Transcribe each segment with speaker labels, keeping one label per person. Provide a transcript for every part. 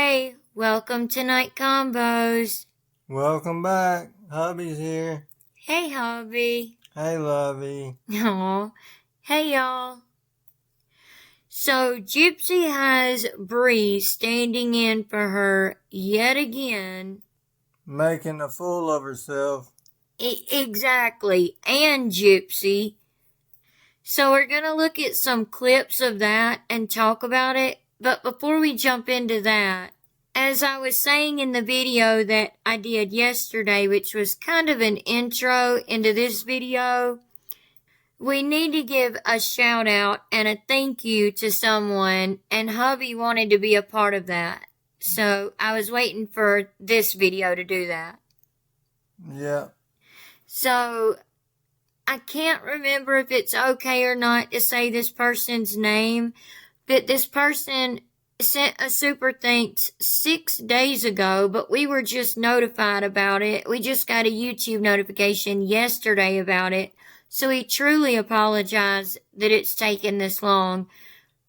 Speaker 1: Hey, welcome to KnightConvs.
Speaker 2: Welcome back. Hubby's here.
Speaker 1: Hey, hubby.
Speaker 2: Hey, lovey.
Speaker 1: Aw. Hey, y'all. So, Gypsy has Bree standing in for her yet again.
Speaker 2: Making a fool of herself.
Speaker 1: Exactly. And Gypsy. So, we're going to look at some clips of that and talk about it. But before we jump into that, as I was saying in the video that I did yesterday, which was kind of an intro into this video, we need to give a shout out and a thank you to someone, and hubby wanted to be a part of that. So I was waiting for this video to do that.
Speaker 2: Yeah.
Speaker 1: So I can't remember if it's okay or not to say this person's name, but this person sent a super thanks 6 days ago, but we were just notified about it. We just got a YouTube notification yesterday about it. So we truly apologize that it's taken this long.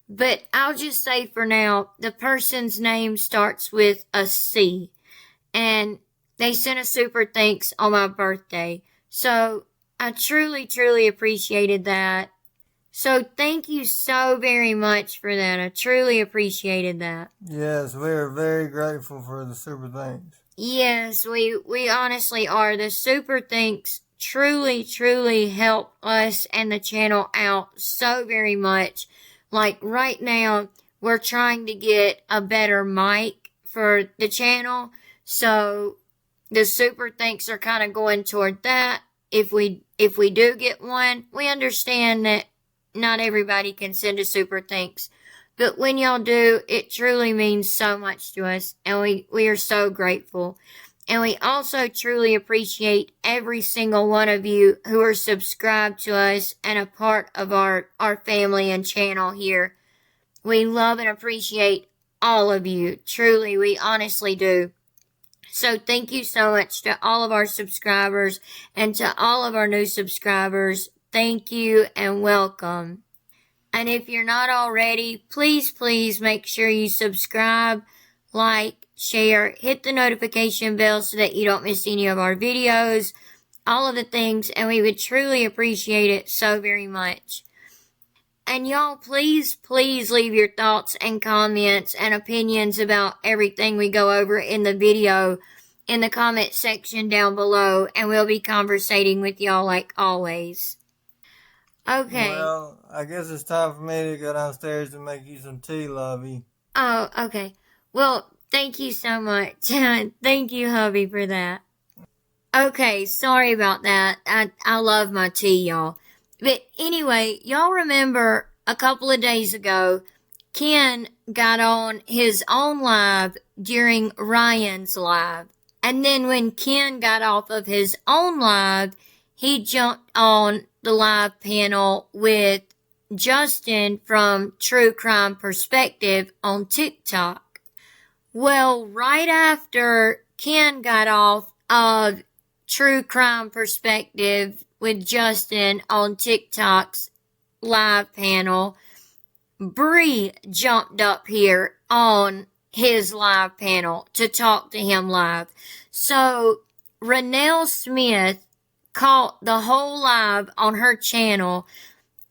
Speaker 1: But I'll just say for now, the person's name starts with a C. And they sent a super thanks on my birthday. So I truly, truly appreciated that. So thank you so very much for that. I truly appreciated that.
Speaker 2: Yes, we are very grateful for the super thanks.
Speaker 1: Yes, we honestly are. The super thanks truly, truly help us and the channel out so very much. Like right now, we're trying to get a better mic for the channel. So the super thanks are kind of going toward that. If we do get one, we understand that not everybody can send a super thanks. But when y'all do, it truly means so much to us. And we are so grateful. And we also truly appreciate every single one of you who are subscribed to us and a part of our family and channel here. We love and appreciate all of you. Truly, we honestly do. So thank you so much to all of our subscribers and to all of our new subscribers. Thank you and welcome. And if you're not already, please make sure you subscribe, like, share, hit the notification bell so that you don't miss any of our videos, all of the things, and we would truly appreciate it so very much. And y'all, please leave your thoughts and comments and opinions about everything we go over in the video in the comment section down below, and we'll be conversating with y'all like always. Okay.
Speaker 2: Well, I guess it's time for me to go downstairs and make you some tea, lovey.
Speaker 1: Oh, okay. Well, thank you so much. Thank you, hubby, for that. Okay, sorry about that. I love my tea, y'all. But anyway, y'all remember a couple of days ago, Ken got on his own live during Ryan's live. And then when Ken got off of his own live, he jumped on the live panel with Justin from True Crime Perspective on TikTok. Well, right after Ken got off of True Crime Perspective with Justin on TikTok's live panel, Bree jumped up here on his live panel to talk to him live. So Renelle Smith caught the whole live on her channel,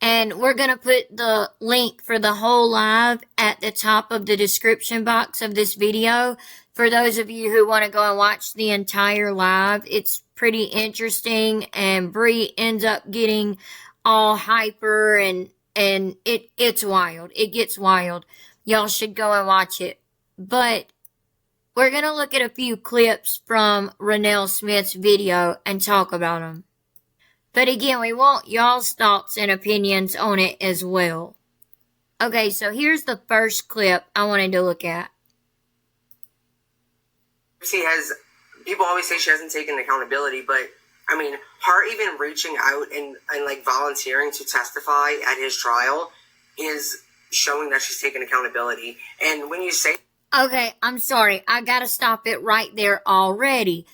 Speaker 1: and we're going to put the link for the whole live at the top of the description box of this video for those of you who want to go and watch the entire live. It's pretty interesting, and Bree ends up getting all hyper, and it's wild. It gets wild. Y'all should go and watch it. But we're going to look at a few clips from Renelle Smith's video and talk about them. But again, we want y'all's thoughts and opinions on it as well. Okay, so here's the first clip I wanted to look at.
Speaker 3: People always say she hasn't taken accountability, but I mean, her even reaching out and like volunteering to testify at his trial is showing that she's taken accountability. And when you say...
Speaker 1: Okay, I'm sorry. I gotta stop it right there already.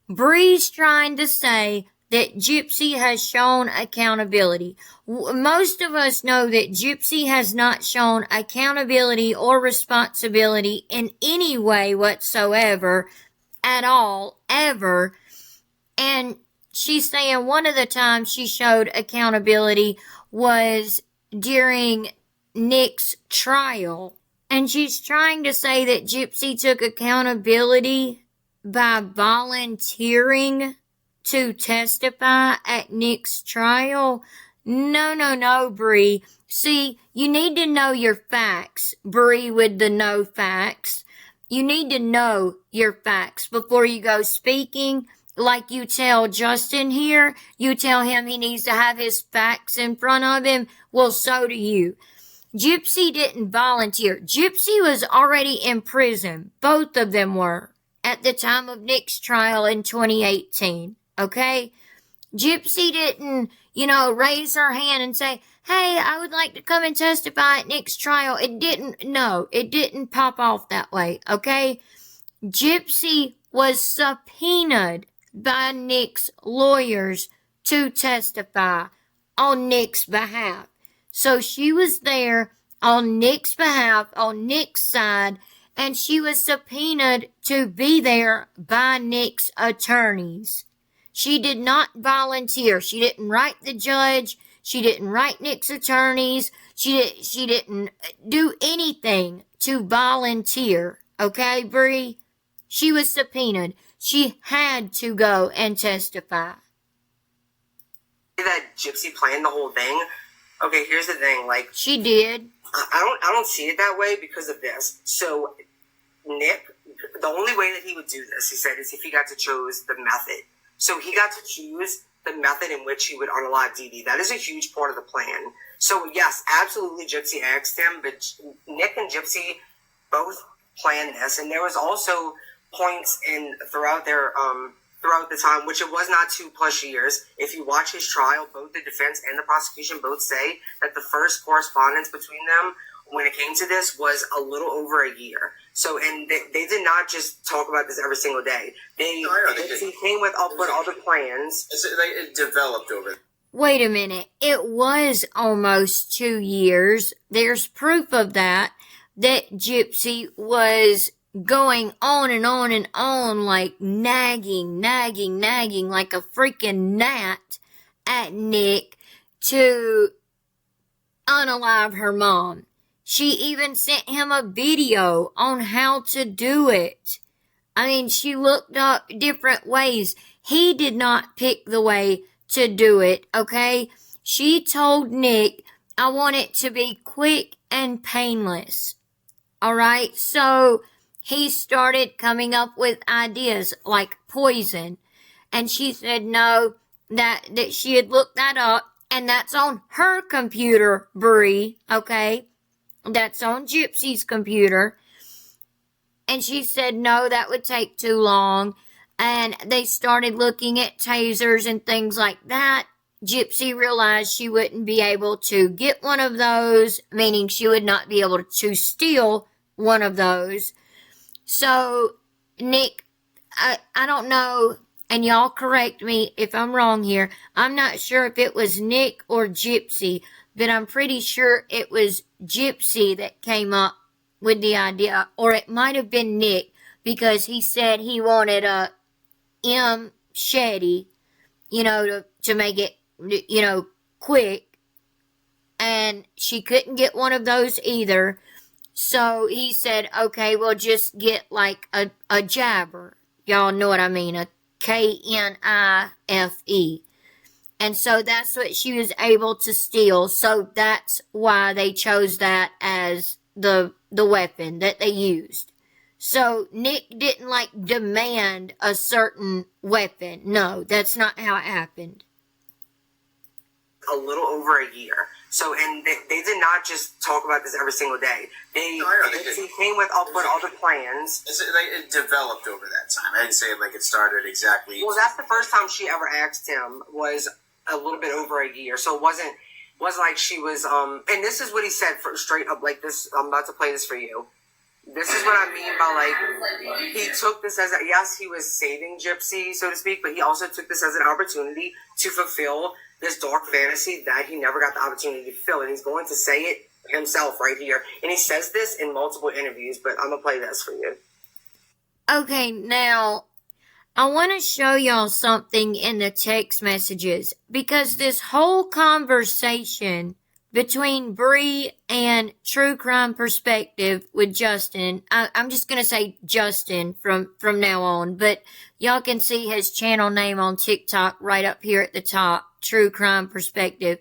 Speaker 1: Bree's trying to say that Gypsy has shown accountability. Most of us know that Gypsy has not shown accountability or responsibility in any way whatsoever, at all, ever. And she's saying one of the times she showed accountability was during Nick's trial. And she's trying to say that Gypsy took accountability by volunteering to testify at Nick's trial. No, Bree. See, you need to know your facts, Bree with the no facts. You need to know your facts before you go speaking. Like you tell Justin here, you tell him he needs to have his facts in front of him. Well, so do you. Gypsy didn't volunteer. Gypsy was already in prison. Both of them were at the time of Nick's trial in 2018. Okay? Gypsy didn't, raise her hand and say, hey, I would like to come and testify at Nick's trial. It didn't pop off that way. Okay? Gypsy was subpoenaed by Nick's lawyers to testify on Nick's behalf. So she was there on Nick's behalf, on Nick's side, and she was subpoenaed to be there by Nick's attorneys. She did not volunteer. She didn't write the judge. She didn't write Nick's attorneys. She didn't do anything to volunteer. Okay, Bree? She was subpoenaed. She had to go and testify.
Speaker 3: That Gypsy planned the whole thing. Okay, here's the thing.
Speaker 1: She did.
Speaker 3: I don't see it that way because of this. So Nick, the only way that he would do this, he said, is if he got to choose the method. So he got to choose the method in which he would unalive Dee Dee. That is a huge part of the plan. So yes, absolutely, Gypsy asked him, but Nick and Gypsy both planned this, and there was also points throughout the time, which it was not 2+ years. If you watch his trial, both the defense and the prosecution both say that the first correspondence between them when it came to this was a little over a year. So, and they did not just talk about this every single day. They came with other plans.
Speaker 4: It developed over.
Speaker 1: Wait a minute. It was almost 2 years. There's proof of that Gypsy was going on and on and on, like nagging like a freaking gnat at Nick to unalive her mom. She even sent him a video on how to do it. I mean, she looked up different ways. He did not pick the way to do it, okay? She told Nick, I want it to be quick and painless. Alright, so he started coming up with ideas like poison. And she said no, that she had looked that up, and that's on her computer, Bree, okay? That's on Gypsy's computer. And she said no, that would take too long. And they started looking at tasers and things like that. Gypsy realized she wouldn't be able to get one of those, meaning she would not be able to steal one of those. So, Nick, I don't know, and y'all correct me if I'm wrong here. I'm not sure if it was Nick or Gypsy, but I'm pretty sure it was Gypsy that came up with the idea. Or it might have been Nick, because he said he wanted a M Shetty, to make it, quick. And she couldn't get one of those either. So he said, okay, well, just get like a jabber. Y'all know what I mean, a Knife. And so that's what she was able to steal. So that's why they chose that as the weapon that they used. So Nick didn't demand a certain weapon. No, that's not how it happened.
Speaker 3: A little over a year. So, and they did not just talk about this every single day. They came with other plans.
Speaker 4: It developed over that time. I didn't say it started exactly.
Speaker 3: Well, that's the first time she ever asked him, was a little bit over a year. So it wasn't like she was, and this is what he said straight up like this. I'm about to play this for you. this is what I mean by, like, he took this as, yes, he was saving Gypsy, so to speak, but he also took this as an opportunity to fulfill this dark fantasy that he never got the opportunity to fulfill, and he's going to say it himself right here. And he says this in multiple interviews, but I'm going to play this for you.
Speaker 1: Okay, now, I want to show y'all something in the text messages, because this whole conversation between Bree and True Crime Perspective with Justin, I'm just going to say Justin from now on, but y'all can see his channel name on TikTok right up here at the top, True Crime Perspective.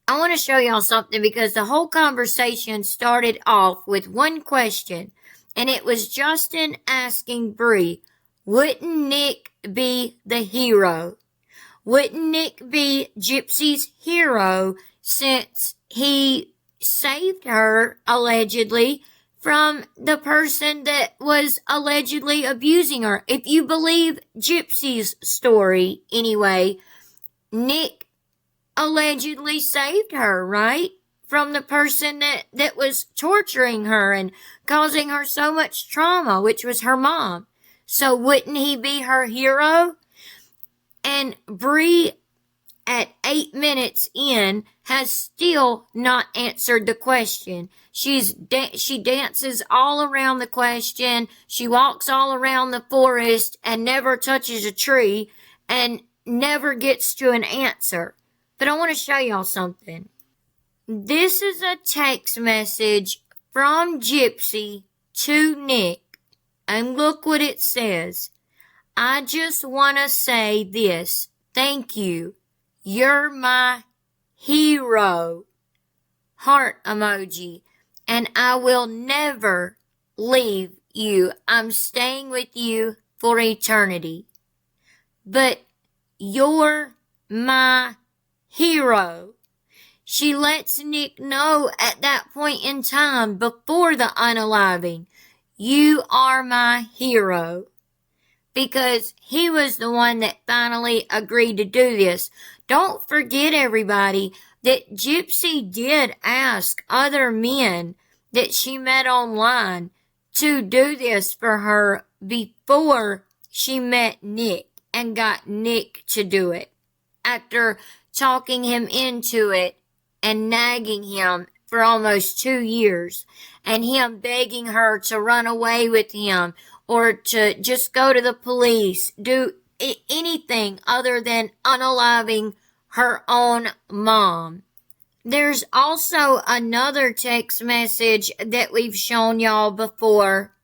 Speaker 1: I want to show y'all something because the whole conversation started off with one question, and it was Justin asking Bree, wouldn't Nick be the hero? Wouldn't Nick be Gypsy's hero since he saved her, allegedly, from the person that was allegedly abusing her? If you believe Gypsy's story, anyway, Nick allegedly saved her, right? From the person that was torturing her and causing her so much trauma, which was her mom. So wouldn't he be her hero? And Bree, at 8 minutes in, has still not answered the question. She dances all around the question. She walks all around the forest and never touches a tree and never gets to an answer. But I want to show y'all something. This is a text message from Gypsy to Nick. And look what it says. I just want to say this. Thank you. You're my hero. Heart emoji. And I will never leave you. I'm staying with you for eternity. But you're my hero. She lets Nick know at that point in time before the unaliving, you are my hero. Because he was the one that finally agreed to do this. Don't forget, everybody, that Gypsy did ask other men that she met online to do this for her before she met Nick and got Nick to do it. After talking him into it and nagging him for almost 2 years, and him begging her to run away with him or to just go to the police, do anything other than unaliving her own mom. There's also another text message that we've shown y'all before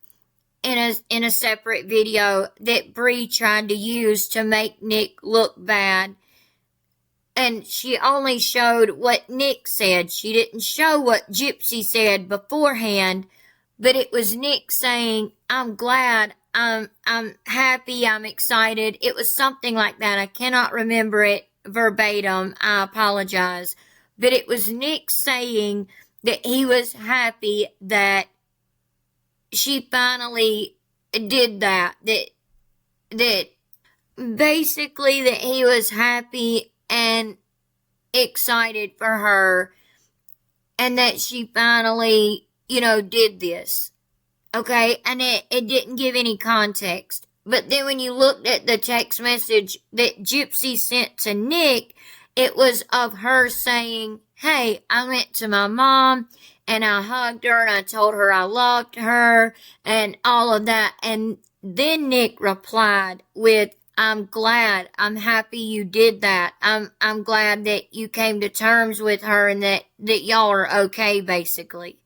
Speaker 1: in a separate video that Bree tried to use to make Nick look bad. And she only showed what Nick said. She didn't show what Gypsy said beforehand, but it was Nick saying, I'm glad, I'm happy, I'm excited. It was something like that. I cannot remember it verbatim. I apologize. But it was Nick saying that he was happy that she finally did that. That basically that he was happy and excited for her and that she finally, did this. Okay? And it didn't give any context. But then when you looked at the text message that Gypsy sent to Nick, it was of her saying, hey, I went to my mom and I hugged her and I told her I loved her and all of that. And then Nick replied with, I'm glad, I'm happy you did that. I'm glad that you came to terms with her and that y'all are okay, basically.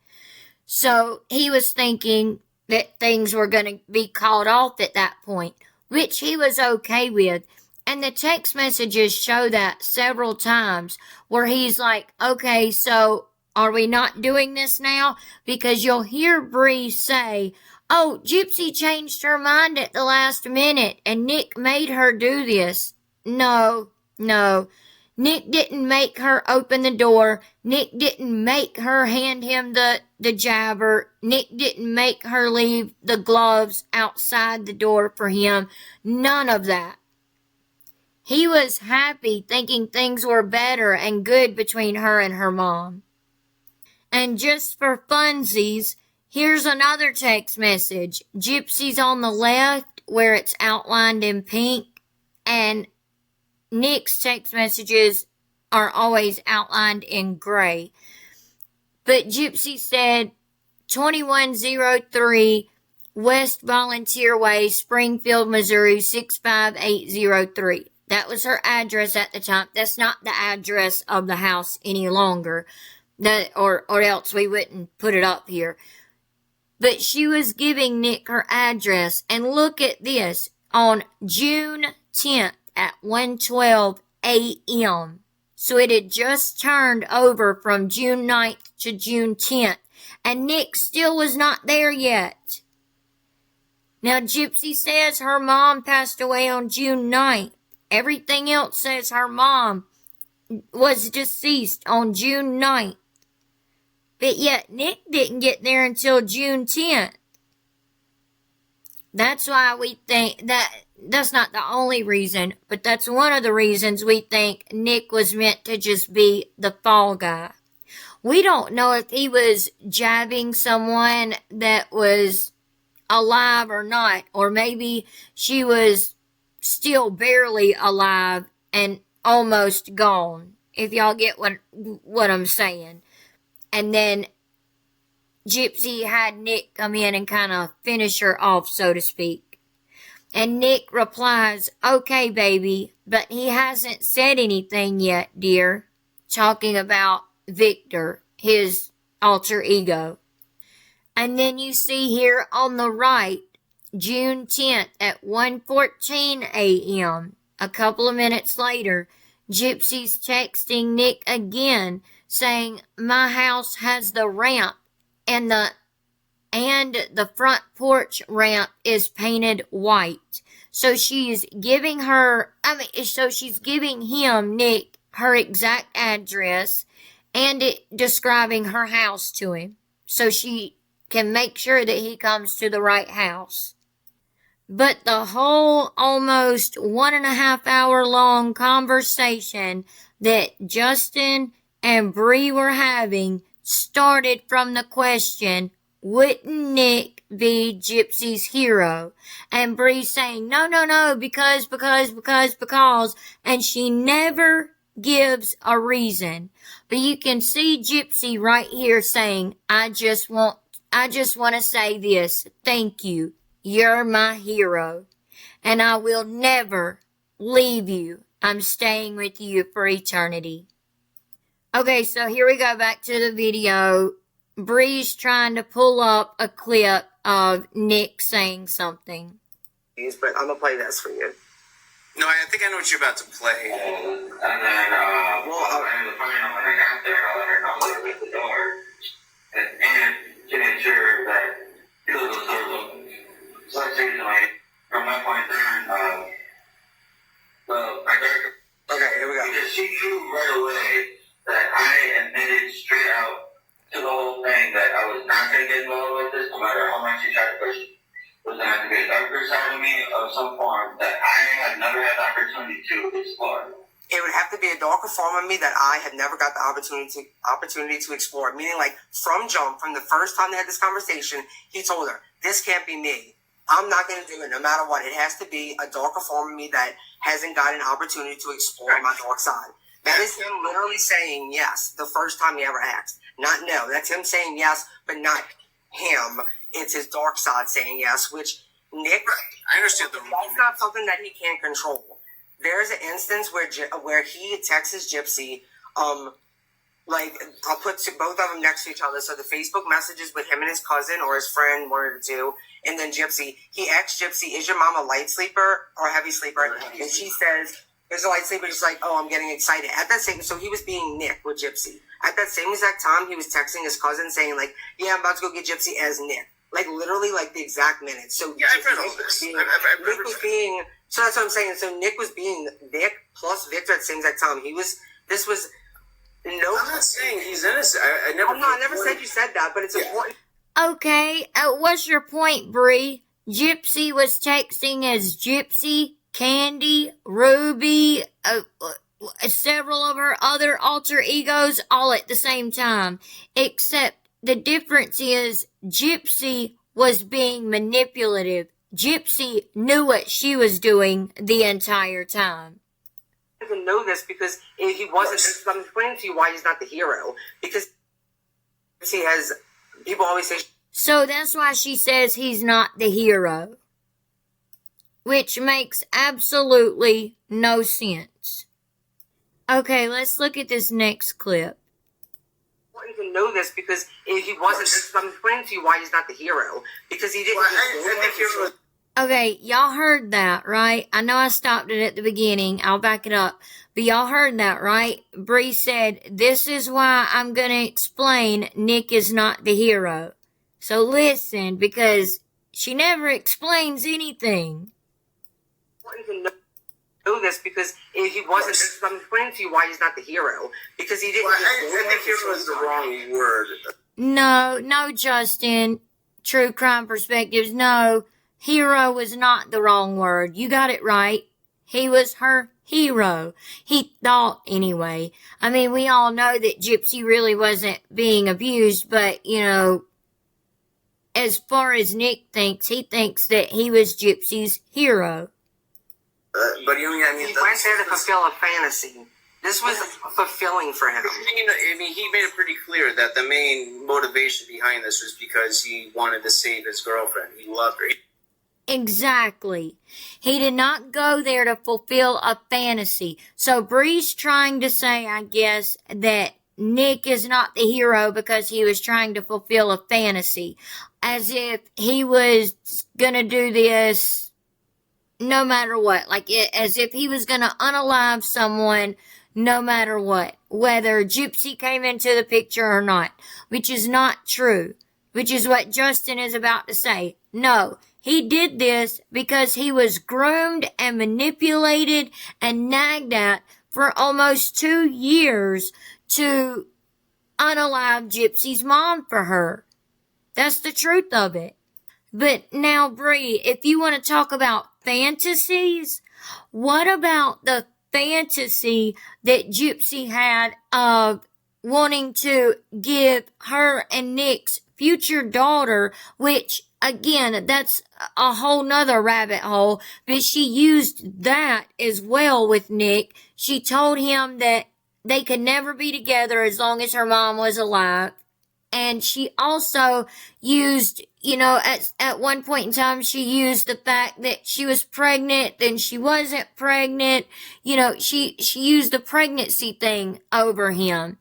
Speaker 1: So he was thinking that things were going to be called off at that point, which he was okay with. And the text messages show that several times where he's like, okay, so are we not doing this now? Because you'll hear Bree say, oh, Gypsy changed her mind at the last minute and Nick made her do this. No. Nick didn't make her open the door. Nick didn't make her hand him the jabber. Nick didn't make her leave the gloves outside the door for him. None of that. He was happy thinking things were better and good between her and her mom. And just for funsies, Here's another text message. Gypsy's on the left where it's outlined in pink, and Nick's text messages are always outlined in gray. But Gypsy said 2103 West Volunteer Way, Springfield, Missouri 65803. That was her address at the time. That's not the address of the house any longer. Or else we wouldn't put it up here. But she was giving Nick her address. And look at this. On June 10th at 1:12 a.m. So it had just turned over from June 9th to June 10th. And Nick still was not there yet. Now, Gypsy says her mom passed away on June 9th. Everything else says her mom was deceased on June 9th. But yet, Nick didn't get there until June 10th. That's why we think that's not the only reason, but that's one of the reasons we think Nick was meant to just be the fall guy. We don't know if he was jabbing someone that was alive or not, or maybe she was still barely alive and almost gone, if y'all get what I'm saying. And then Gypsy had Nick come in and kind of finish her off, so to speak. And Nick replies, "Okay, baby, but he hasn't said anything yet, dear," talking about Victor, his alter ego. And then you see here on the right, June 10th at 1:14 a.m., a couple of minutes later, Gypsy's texting Nick again, saying, "My house has the ramp, and the front porch ramp is painted white." So she's giving him, Nick, her exact address and describing her house to him, so she can make sure that he comes to the right house. But the whole almost 1.5 hour long conversation that Justin and Bree were having started from the question, wouldn't Nick be Gypsy's hero? And Bree saying, no, because, and she never gives a reason. But you can see Gypsy right here saying, I just want to say this. Thank you. You're my hero. And I will never leave you. I'm staying with you for eternity. Okay, so here we go back to the video. Bree's trying to pull up a clip of Nick saying something.
Speaker 3: But I'm gonna play this for you.
Speaker 4: No, I think I know what you're about to play.
Speaker 5: And then, I was fine when I got there. I let her know that I was at the door. And to make sure that it was open. So I changed my, from my point there, well, I got her.
Speaker 3: Okay, here we go.
Speaker 5: Because she knew right away that I admitted straight out to the whole thing that I was not going to get involved with this, no matter how much she tried to push it. Was going to have to be a darker side of me of some form that I had never had the opportunity to explore.
Speaker 3: It would have to be a darker form of me that I had never got the opportunity to explore. Meaning, like, from the first time they had this conversation, he told her, this can't be me. I'm not going to do it no matter what. It has to be a darker form of me that hasn't got an opportunity to explore my dark side. That is him literally saying yes the first time he ever asked. Not no. That's him saying yes, but not him. It's his dark side saying yes, which Nick...
Speaker 4: I understand the...
Speaker 3: That's not something that he can't control. There's an instance where he texts Gypsy, like, I'll put both of them next to each other. So the Facebook messages with him and his cousin or his friend, one of the two, and then Gypsy. He asks Gypsy, is your mom a light sleeper or a heavy sleeper? And she says, there's a light sleeper. She's like, oh, I'm getting excited. At that same, so he was being Nick with Gypsy. At that same exact time, he was texting his cousin saying, like, yeah, I'm about to go get Gypsy as Nick. Like, literally, like, the exact minute. So
Speaker 4: yeah, I've read all this.
Speaker 3: Nick was being... So that's what I'm saying. So Nick was being Nick plus Victor at the same exact time. This was... No,
Speaker 4: I'm not saying he's innocent. I
Speaker 3: never said you said that, but it's important.
Speaker 1: Okay, what's your point, Bree? Gypsy was texting as Gypsy, Candy, Ruby, several of her other alter egos all at the same time. Except the difference is Gypsy was being manipulative. Gypsy knew what she was doing the entire time.
Speaker 3: I don't even know this because if he wasn't, I'm explaining to you why he's not the hero. Because he has, people always say.
Speaker 1: So that's why she says he's not the hero. Which makes absolutely no sense. Okay, let's look at this next clip.
Speaker 3: I don't even know this because if he wasn't, I'm explaining to you why he's not the hero. Because he didn't.
Speaker 1: Okay, y'all heard that, right? I know I stopped it at the beginning. I'll back it up. But y'all heard that, right? Bree said, this is why I'm going to explain Nick is not the hero. So listen, because she never explains anything.
Speaker 3: I don't even know this because if he wasn't, I'm explaining to you why he's not the hero. Because he didn't.
Speaker 4: I think hero is the wrong word.
Speaker 1: No, Justin. True crime perspectives, no. Hero was not the wrong word. You got it right. He was her hero. He thought anyway. I mean, we all know that Gypsy really wasn't being abused, but, you know, as far as Nick thinks, he thinks that he was Gypsy's hero.
Speaker 4: But you know, I mean,
Speaker 3: he went there to fulfill a fantasy. This was fulfilling for him.
Speaker 4: I mean, he made it pretty clear that the main motivation behind this was because he wanted to save his girlfriend. He loved her.
Speaker 1: Exactly. He did not go there to fulfill a fantasy. So Bree's trying to say, I guess, that Nick is not the hero because he was trying to fulfill a fantasy. As if he was gonna do this no matter what. As if he was gonna unalive someone no matter what. Whether Gypsy came into the picture or not. Which is not true. Which is what Justin is about to say. No. He did this because he was groomed and manipulated and nagged at for almost 2 years to unalive Gypsy's mom for her. That's the truth of it. But now, Bree, if you want to talk about fantasies, what about the fantasy that Gypsy had of wanting to give her and Nick's future daughter, which, again, that's a whole nother rabbit hole, but she used that as well with Nick. She told him that they could never be together as long as her mom was alive. And she also used, you know, at one point in time, she used the fact that she was pregnant, then she wasn't pregnant. You know, she used the pregnancy thing over him.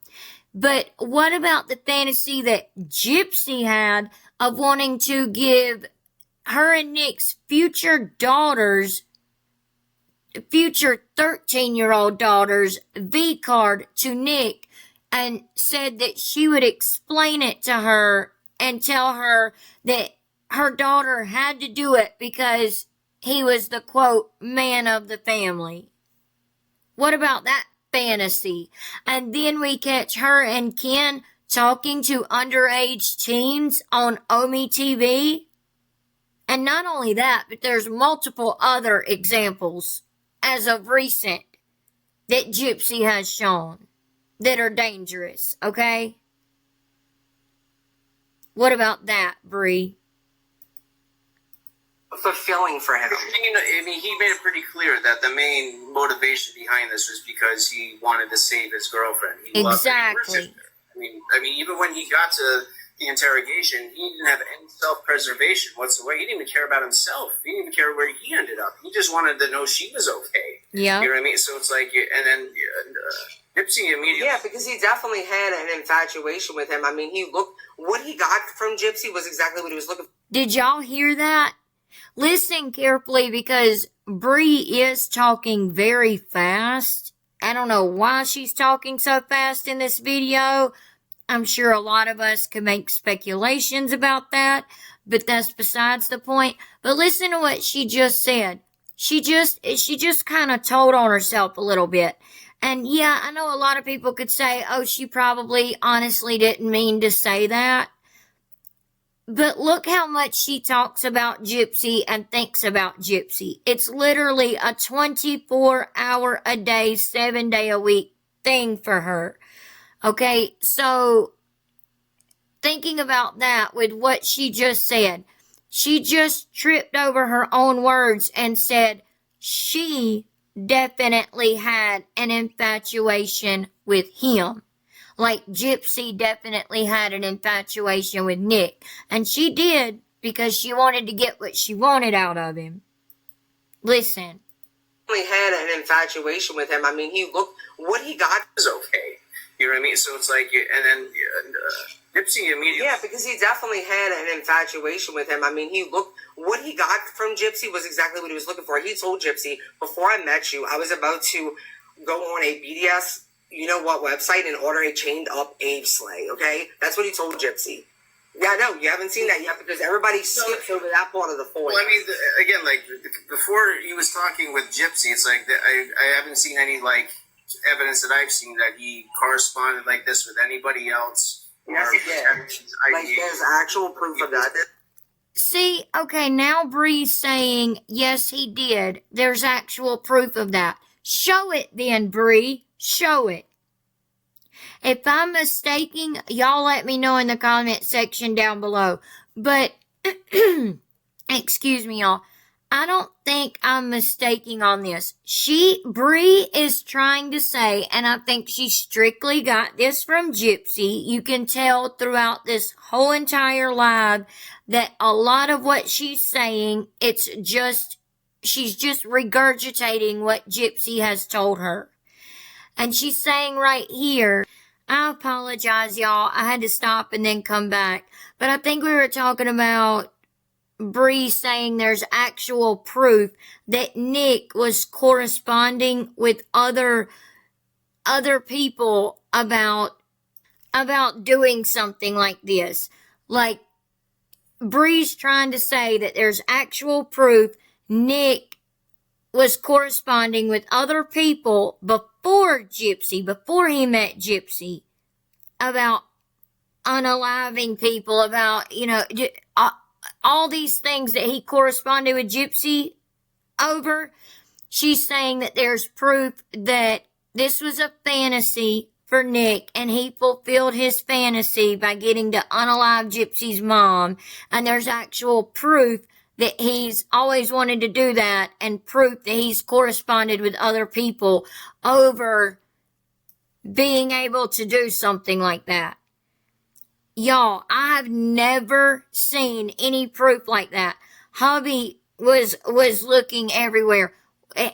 Speaker 1: But what about the fantasy that Gypsy had of wanting to give her and Nick's future daughters, future 13-year-old daughters, V-card to Nick, and said that she would explain it to her and tell her that her daughter had to do it because he was the, quote, man of the family. What about that fantasy? And then we catch her and Ken talking to underage teens on Omi TV. And not only that, but there's multiple other examples as of recent that Gypsy has shown that are dangerous, okay? What about that, Bree?
Speaker 3: Fulfilling for him.
Speaker 4: You know, I mean, he made it pretty clear that the main motivation behind this was because he wanted to save his girlfriend. He
Speaker 1: Exactly.
Speaker 4: Loved her. I mean, even when he got to the interrogation, he didn't have any self-preservation whatsoever. He didn't even care about himself. He didn't even care where he ended up. He just wanted to know she was okay.
Speaker 1: Yeah.
Speaker 4: You know what I mean? So it's like, and then Gypsy immediately.
Speaker 3: Yeah, because he definitely had an infatuation with him. I mean, what he got from Gypsy was exactly what he was looking for.
Speaker 1: Did y'all hear that? Listen carefully because Bree is talking very fast. I don't know why she's talking so fast in this video. I'm sure a lot of us could make speculations about that, but that's besides the point. But listen to what she just said. She just kind of told on herself a little bit. And yeah, I know a lot of people could say, oh, she probably honestly didn't mean to say that. But look how much she talks about Gypsy and thinks about Gypsy. It's literally a 24-hour-a-day, 7-day-a-week thing for her. Okay, so thinking about that with what she just said. She just tripped over her own words and said she definitely had an infatuation with him. Like Gypsy definitely had an infatuation with Nick. And she did because she wanted to get what she wanted out of him. Listen.
Speaker 3: He had an infatuation with him. I mean, he looked, what he got
Speaker 4: was okay. You know what I mean? So it's like, and then Gypsy immediately.
Speaker 3: Yeah, because he definitely had an infatuation with him. I mean, he looked, what he got from Gypsy was exactly what he was looking for. He told Gypsy, before I met you, I was about to go on a BDS, you know what, website and order a chained up Abe sleigh, okay? That's what he told Gypsy. Yeah, no, you haven't seen that yet because everybody skips over that part of the foil.
Speaker 4: Well, I mean, again, like, before he was talking with Gypsy, it's like, I haven't seen any, like, evidence that I've seen that he corresponded like this with anybody else.
Speaker 3: Yes, he did. Like, there's actual proof of that.
Speaker 1: See, okay, now Bree's saying, yes, he did. There's actual proof of that. Show it then, Bree. Show it. If I'm mistaken, y'all let me know in the comment section down below. But, excuse me, y'all. I don't think I'm mistaken on this. Bree is trying to say, and I think she strictly got this from Gypsy. You can tell throughout this whole entire live that a lot of what she's saying, she's just regurgitating what Gypsy has told her. And she's saying right here, I apologize, y'all. I had to stop and then come back. But I think we were talking about Bree saying there's actual proof that Nick was corresponding with other people about doing something like this. Like, Bree's trying to say that there's actual proof Nick was corresponding with other people before he met Gypsy, about unaliving people, about, all these things that he corresponded with Gypsy over. She's saying that there's proof that this was a fantasy for Nick, and he fulfilled his fantasy by getting to unalive Gypsy's mom, and there's actual proof that he's always wanted to do that, and proof that he's corresponded with other people over being able to do something like that. Y'all, I have never seen any proof like that. Hubby was looking everywhere.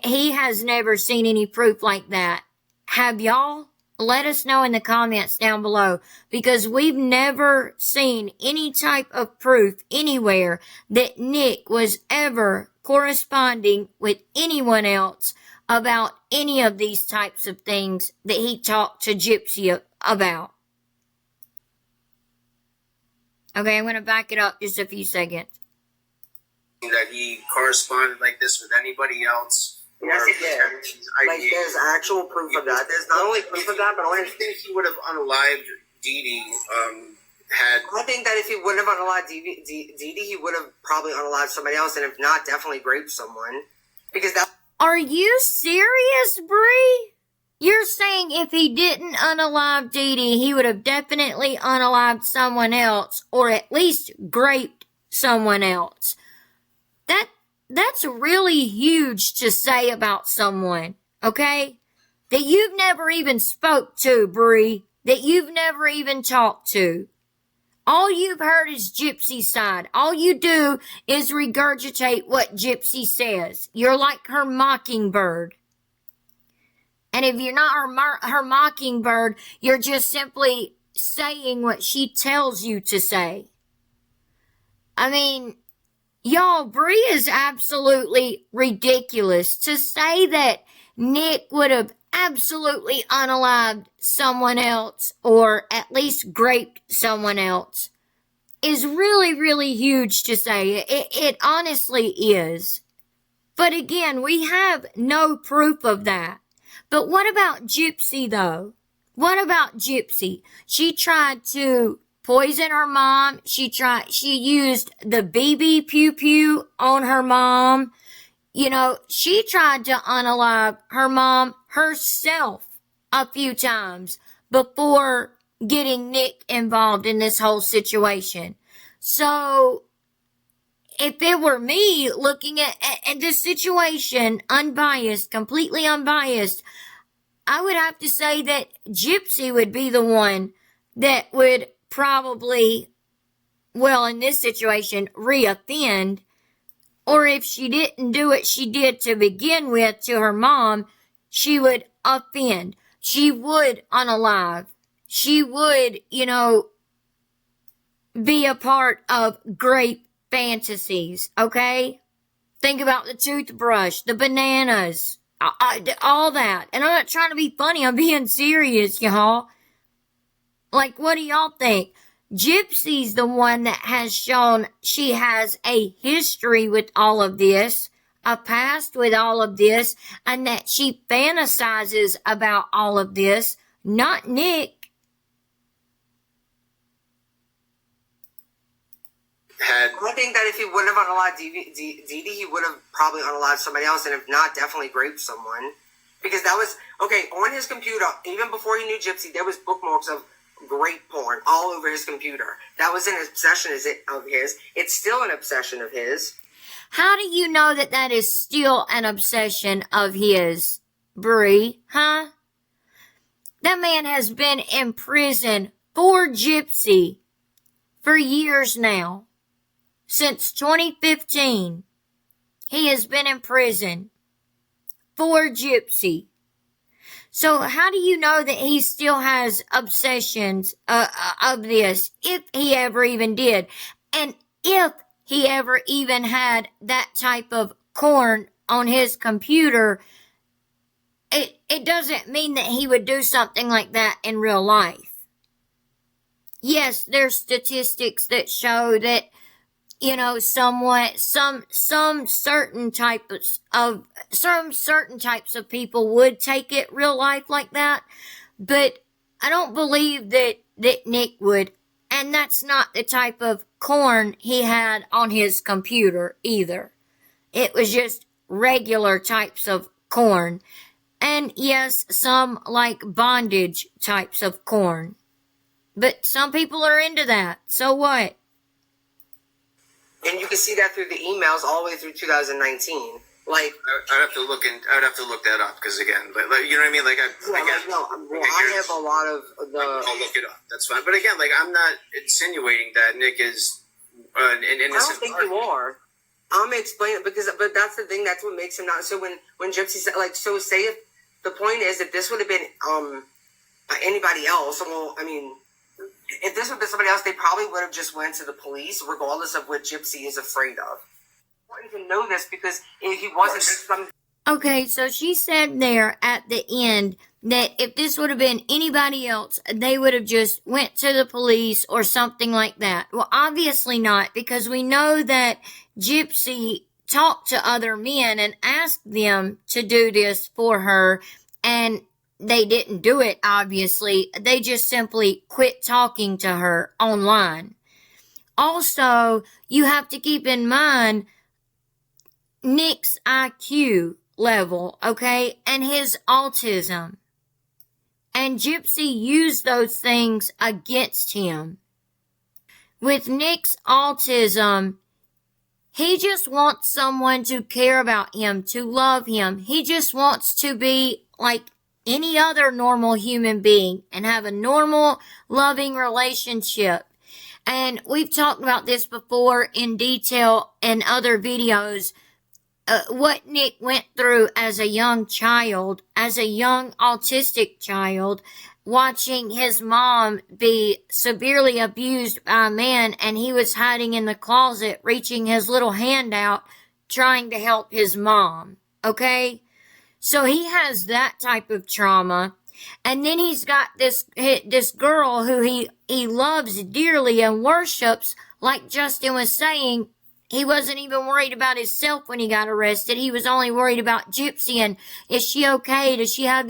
Speaker 1: He has never seen any proof like that. Have y'all? Let us know in the comments down below, because we've never seen any type of proof anywhere that Nick was ever corresponding with anyone else about any of these types of things that he talked to Gypsy about. Okay, I'm going to back it up just a few seconds.
Speaker 4: That he corresponded like this with anybody else.
Speaker 3: Yes, he did. Like, there's actual proof of that. There's not only proof of that, but
Speaker 4: I think he would have unalived Dee Dee, I
Speaker 3: think that if he wouldn't have unalived Dee Dee, he would have probably unalived somebody else, and if not, definitely raped someone. Because that...
Speaker 1: Are you serious, Bree? You're saying if he didn't unalive Dee Dee, he would have definitely unalived someone else, or at least raped someone else. That's really huge to say about someone, okay? That you've never even spoke to, Bree. That you've never even talked to. All you've heard is Gypsy's side. All you do is regurgitate what Gypsy says. You're like her mockingbird. And if you're not her mockingbird, you're just simply saying what she tells you to say. I mean, y'all, Bree is absolutely ridiculous. To say that Nick would have absolutely unalived someone else, or at least raped someone else, is really, really huge to say. It honestly is. But again, we have no proof of that. But what about Gypsy, though? What about Gypsy? She tried to poison her mom. She used the BB pew pew on her mom. She tried to unalive her mom herself a few times before getting Nick involved in this whole situation. So, if it were me looking at this situation, unbiased, completely unbiased, I would have to say that Gypsy would be the one that would probably, well, in this situation, reoffend. Or if she didn't do what she did to begin with to her mom, she would offend. She would unalive. She would, be a part of grape fantasies, okay? Think about the toothbrush, the bananas, all that. And I'm not trying to be funny, I'm being serious, y'all. Like, what do y'all think? Gypsy's the one that has shown she has a history with all of this, a past with all of this, and that she fantasizes about all of this, not Nick.
Speaker 3: I think that if he wouldn't have unallowed Dee Dee, he would have probably unallowed somebody else, and if not, definitely raped someone. Because that was, okay, on his computer, even before he knew Gypsy, there was bookmarks of grape porn all over his computer. That was an obsession of his. It's still an obsession of his.
Speaker 1: How do you know that that is still an obsession of his, Bree? Huh? That man has been in prison for Gypsy for years now. Since 2015, he has been in prison for Gypsy. So how do you know that he still has obsessions of this, if he ever even did? And if he ever even had that type of porn on his computer, it doesn't mean that he would do something like that in real life. Yes, there's statistics that show that, some certain types of people would take it real life like that, but I don't believe that Nick would, and that's not the type of porn he had on his computer either. It was just regular types of porn, and yes, some like bondage types of porn, but some people are into that, so what?
Speaker 3: And you can see that through the emails all the way through 2019. Like,
Speaker 4: I'd have to look that up because again, like you know what I mean. Like, I
Speaker 3: have a lot of the.
Speaker 4: I'll look it up. That's fine. But again, like I'm not insinuating that Nick is an innocent.
Speaker 3: I don't think you are. I'm explaining but that's the thing. That's what makes him not. So when Gypsy said, like, so say if the point is if this would have been anybody else, well, I mean. If this would have been somebody else, they probably would have just went to the police, regardless of what Gypsy is afraid of. I don't even know this because if he wasn't...
Speaker 1: Okay, so she said there at the end that if this would have been anybody else, they would have just went to the police or something like that. Well, obviously not, because we know that Gypsy talked to other men and asked them to do this for her, and they didn't do it, obviously. They just simply quit talking to her online. Also, you have to keep in mind Nick's IQ level, okay, and his autism. And Gypsy used those things against him. With Nick's autism, he just wants someone to care about him, to love him. He just wants to be like any other normal human being and have a normal, loving relationship. And we've talked about this before in detail in other videos, what Nick went through as a young child, as a young autistic child, watching his mom be severely abused by a man, and he was hiding in the closet, reaching his little hand out, trying to help his mom, okay? So he has that type of trauma. And then he's got this girl who he loves dearly and worships. Like Justin was saying, he wasn't even worried about himself when he got arrested. He was only worried about Gypsy and is she okay? Does she have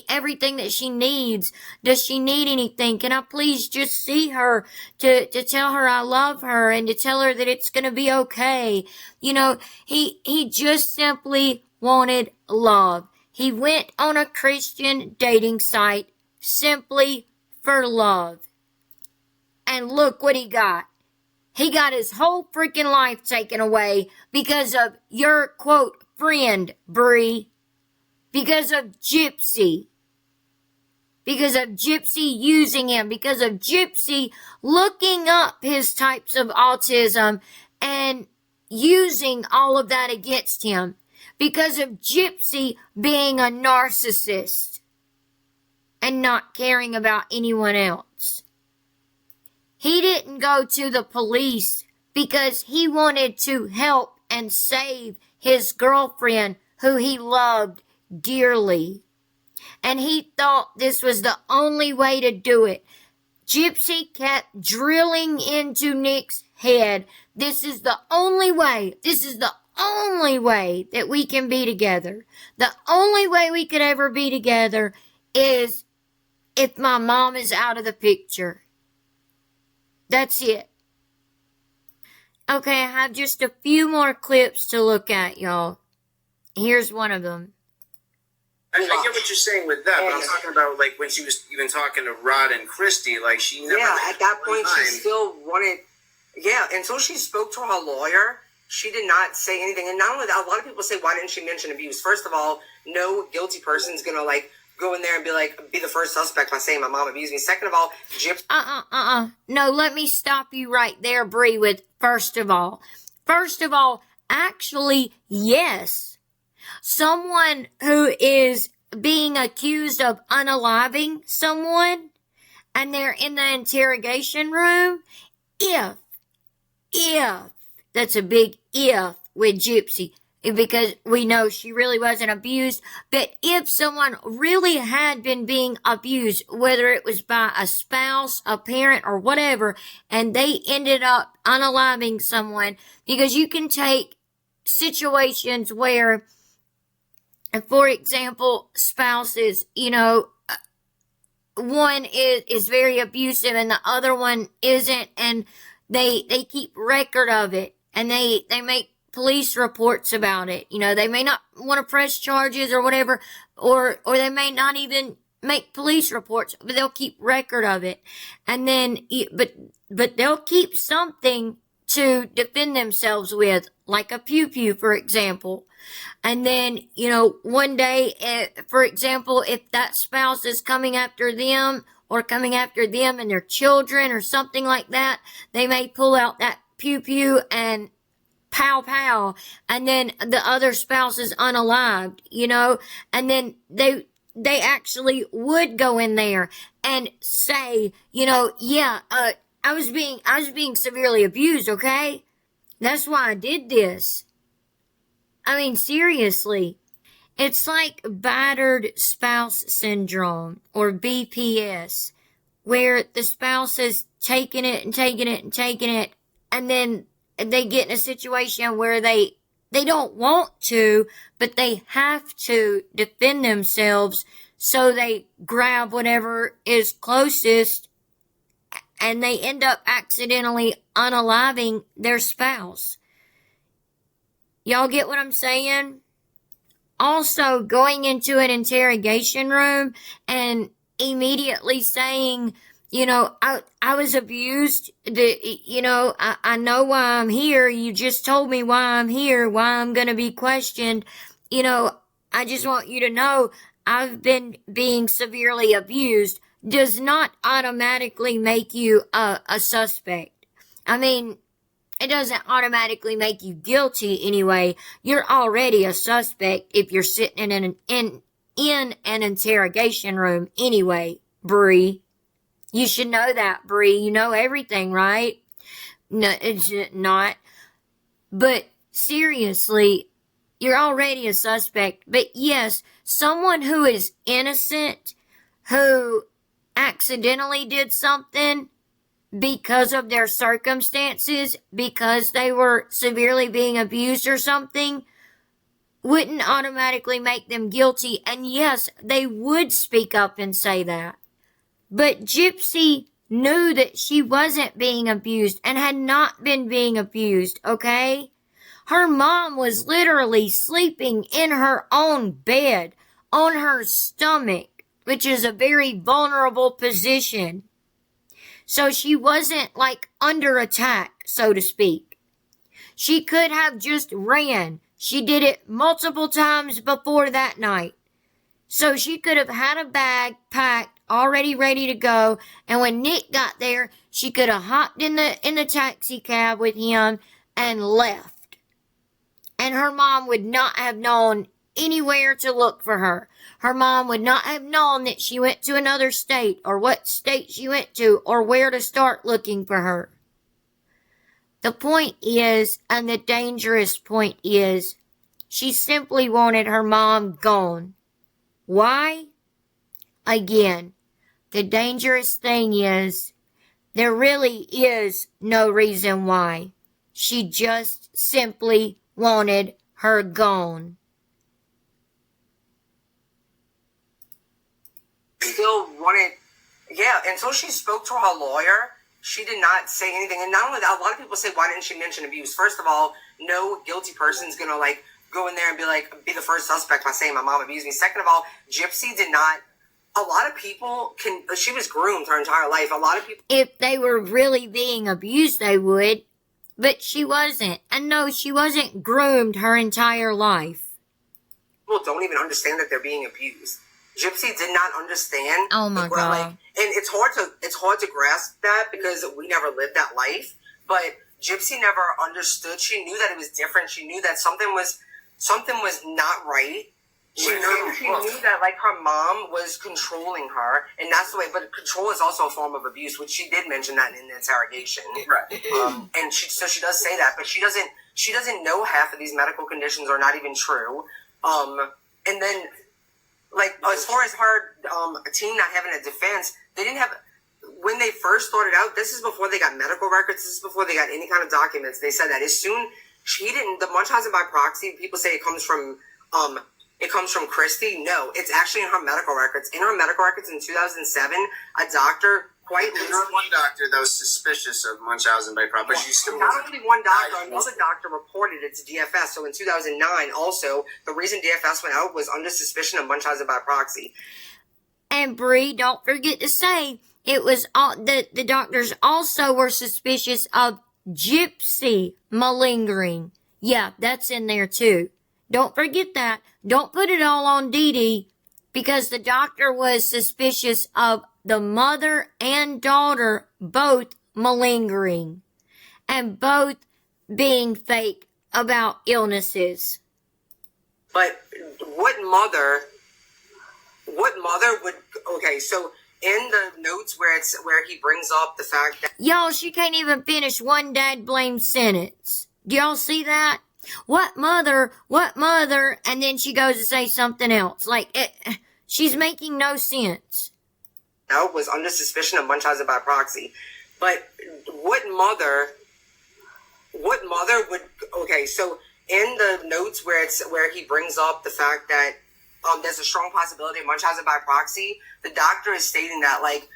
Speaker 1: everything that she needs? Does she need anything? Can I please just see her to tell her I love her and to tell her that it's going to be okay? He just simply wanted love. He went on a Christian dating site simply for love. And look what he got. He got his whole freaking life taken away because of your, quote, friend, Bree. Because of Gypsy. Because of Gypsy using him. Because of Gypsy looking up his types of autism and using all of that against him. Because of Gypsy being a narcissist and not caring about anyone else. He didn't go to the police because he wanted to help and save his girlfriend who he loved dearly. And he thought this was the only way to do it. Gypsy kept drilling into Nick's head. This is the only way. This is the only way that we can be together. The only way we could ever be together is if my mom is out of the picture. That's it. Okay, I have just a few more clips to look at, y'all. Here's one of them.
Speaker 4: I get what you're saying with that, but I'm talking about like when she was even talking to Rod and Christy, like she never.
Speaker 3: Yeah, at that point she still wanted. Yeah, until she spoke to her lawyer, she did not say anything. And not only that, a lot of people say, why didn't she mention abuse? First of all, no guilty person's gonna like go in there and be the first suspect by saying my mom abused me. Second of all,
Speaker 1: No, let me stop you right there, Bree, with first of all. First of all, actually, yes. Someone who is being accused of unaliving someone and they're in the interrogation room, if, that's a big if with Gypsy, because we know she really wasn't abused, but if someone really had been being abused, whether it was by a spouse, a parent, or whatever, and they ended up unaliving someone, because you can take situations where, for example, spouses, one is very abusive and the other one isn't, and they keep record of it, and they make police reports about it. They may not want to press charges or whatever, or they may not even make police reports, but they'll keep record of it. And then, but they'll keep something to defend themselves with, like a pew-pew, for example. And then, one day, for example, if that spouse is coming after them or coming after them and their children or something like that, they may pull out that pew-pew and pow pow, and then the other spouse is unalived, and then they actually would go in there and say, I was being severely abused, okay? That's why I did this. I mean, seriously. It's like battered spouse syndrome, or BPS, where the spouse is taking it and taking it and taking it, and then they get in a situation where they don't want to, but they have to defend themselves, so they grab whatever is closest, and they end up accidentally unaliving their spouse. Y'all get what I'm saying? Also, going into an interrogation room and immediately saying, I was abused. I know why I'm here. You just told me why I'm here, why I'm going to be questioned. I just want you to know I've been being severely abused does not automatically make you a suspect. I mean, it doesn't automatically make you guilty anyway. You're already a suspect if you're sitting in an interrogation room anyway, Bree. You should know that, Bree. You know everything, right? No, it's not. But seriously, you're already a suspect. But yes, someone who is innocent, who accidentally did something because of their circumstances, because they were severely being abused or something, wouldn't automatically make them guilty. And yes, they would speak up and say that. But Gypsy knew that she wasn't being abused and had not been being abused, okay? Her mom was literally sleeping in her own bed, on her stomach, which is a very vulnerable position. So she wasn't like under attack, so to speak. She could have just ran. She did it multiple times before that night. So she could have had a bag packed, already ready to go, and when Nick got there, she could have hopped in the taxi cab with him and left. And her mom would not have known anywhere to look for her. Her mom would not have known that she went to another state, or what state she went to, or where to start looking for her. The point is, and the dangerous point is, she simply wanted her mom gone. Why? Again, the dangerous thing is, there really is no reason why. She just simply wanted her gone.
Speaker 3: Still wanted, yeah, until she spoke to her lawyer, she did not say anything. And not only that, a lot of people say, why didn't she mention abuse? First of all, no guilty person's gonna like go in there and be the first suspect by saying my mom abused me. Second of all, Gypsy did not. A lot of people she was groomed her entire life. A lot of people,
Speaker 1: if they were really being abused, they would. But she wasn't. And no, she wasn't groomed her entire life.
Speaker 3: people don't even understand that they're being abused. Gypsy did not understand.
Speaker 1: Oh my God.
Speaker 3: And it's hard to grasp that because we never lived that life. But Gypsy never understood. She knew that it was different. She knew that something was not right. She knew that like her mom was controlling her, and that's the way. But control is also a form of abuse, which she did mention that in the interrogation.
Speaker 4: Right.
Speaker 3: And she does say that, but she doesn't know half of these medical conditions are not even true. And then like as far as her team not having a defense, they didn't have. When they first started out, this is before they got medical records. This is before they got any kind of documents. They said that as soon she didn't. The Munchausen by proxy. People say it comes from Christy. No, it's actually in her medical records. In her medical records in 2007, a doctor
Speaker 4: There's one doctor that was suspicious of Munchausen by proxy, but she still
Speaker 3: not only one doctor, another doctor reported it to DFS. So in 2009, also the reason DFS went out was under suspicion of Munchausen by proxy.
Speaker 1: And Bree, don't forget to say it was all the doctors also were suspicious of Gypsy malingering. Yeah, that's in there too. Don't forget that. Don't put it all on Dee Dee, because the doctor was suspicious of the mother and daughter both malingering and both being fake about illnesses.
Speaker 3: But what mother would? Okay, so in the notes where he brings up the fact that
Speaker 1: Y'all, she can't even finish one dad blame sentence. Do y'all see that? What mother? And then she goes to say something else. She's making no sense.
Speaker 3: was under suspicion of Munchausen by proxy. But what mother would? Okay, so in the notes where he brings up the fact that there's a strong possibility of Munchausen by proxy, the doctor is stating that like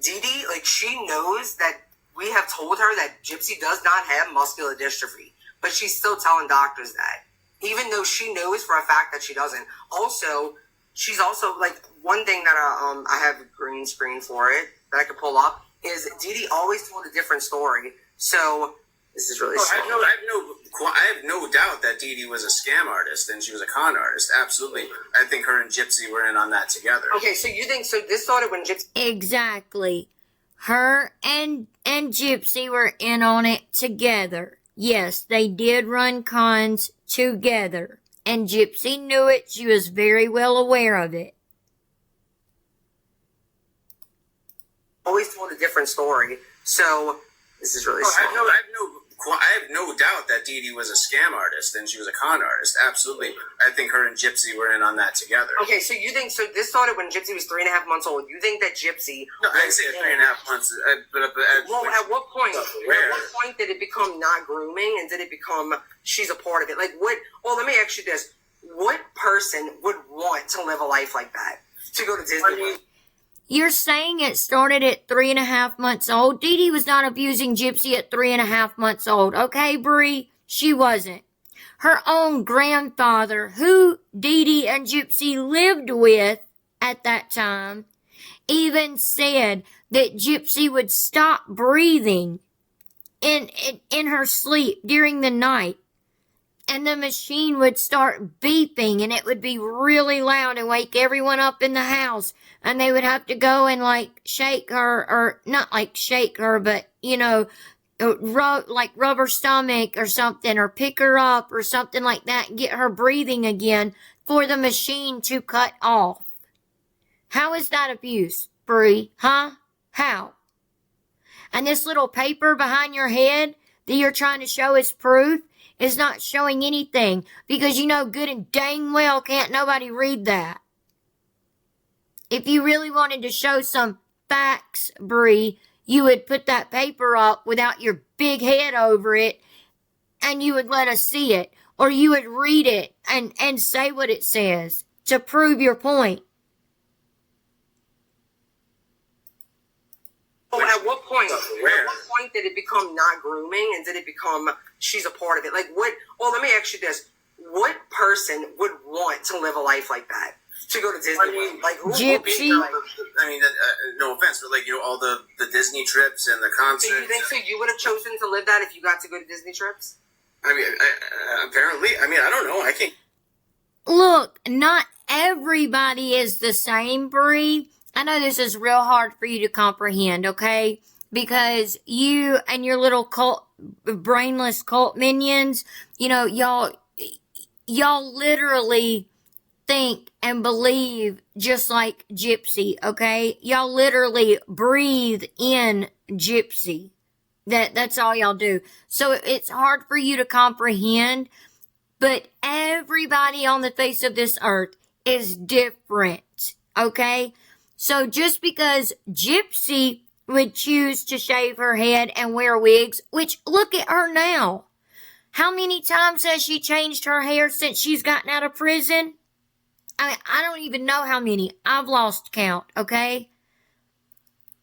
Speaker 3: Dee Dee, like she knows that we have told her that Gypsy does not have muscular dystrophy. But she's still telling doctors that, even though she knows for a fact that she doesn't. Also, she's also like one thing that I have a green screen for it that I could pull up is Dee Dee always told a different story. So this is really.
Speaker 4: I have no doubt that Dee Dee was a scam artist and she was a con artist. Absolutely, I think her and Gypsy were in on that together.
Speaker 3: Okay, so you think so? This started when Gypsy.
Speaker 1: Exactly, her and Gypsy were in on it together. Yes, they did run cons together, and Gypsy knew it. She was very well aware of it.
Speaker 3: Always told a different story. So this is really.
Speaker 4: I have no doubt that Dee Dee was a scam artist and she was a con artist. Absolutely, I think her and Gypsy were in on that together.
Speaker 3: Okay, so you think so? This started when Gypsy was 3.5 months old. You think that Gypsy?
Speaker 4: No, I didn't say 3.5 months.
Speaker 3: Well, at what point? At what point did it become not grooming, and did it become she's a part of it? Like what? Well, let me ask you this: what person would want to live a life like that? To go to Disney World?
Speaker 1: You're saying it started at 3.5 months old? Dee Dee was not abusing Gypsy at 3.5 months old, okay, Bree? She wasn't. Her own grandfather, who Dee Dee and Gypsy lived with at that time even said that Gypsy would stop breathing in her sleep during the night, and the machine would start beeping, and it would be really loud and wake everyone up in the house, and they would have to go and like shake her, or not like shake her, but you know, like rub her stomach or something, or pick her up or something like that and get her breathing again for the machine to cut off. How is that abuse, Bree? Huh? How? And this little paper behind your head that you're trying to show as proof is not showing anything, because you know good and dang well can't nobody read that. If you really wanted to show some facts, Bree, you would put that paper up without your big head over it, and you would let us see it, or you would read it and say what it says to prove your point.
Speaker 3: At what point? At what point did it become not grooming, and did it become she's a part of it? Like what? Well, let me ask you this: what person would want to live a life like that? To go to Disney? I mean, like
Speaker 1: Gypsy.
Speaker 4: I mean, no offense, but like, you know, all the Disney trips and the concerts.
Speaker 3: So you think so? You would have chosen to live that if you got to go to Disney trips?
Speaker 4: I mean, apparently. I mean, I don't know. I can't.
Speaker 1: Look, not everybody is the same, Bree. I know this is real hard for you to comprehend, okay? Because you and your little brainless cult minions, you know, y'all literally think and believe just like Gypsy, okay? Y'all literally breathe in Gypsy. That's all y'all do. So it's hard for you to comprehend, but everybody on the face of this earth is different, okay? So just because Gypsy would choose to shave her head and wear wigs, which look at her now. How many times has she changed her hair since she's gotten out of prison? I mean, I don't even know how many. I've lost count, okay?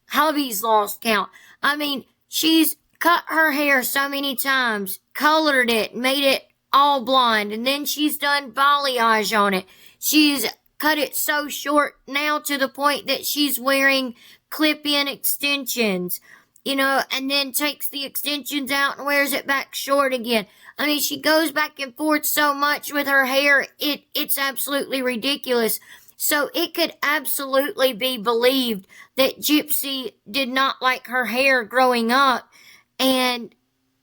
Speaker 1: Hubby's lost count. I mean, she's cut her hair so many times, colored it, made it all blonde, and then she's done balayage on it. She's cut it so short now to the point that she's wearing clip-in extensions, you know, and then takes the extensions out and wears it back short again. I mean, she goes back and forth so much with her hair, it's absolutely ridiculous. So it could absolutely be believed that Gypsy did not like her hair growing up and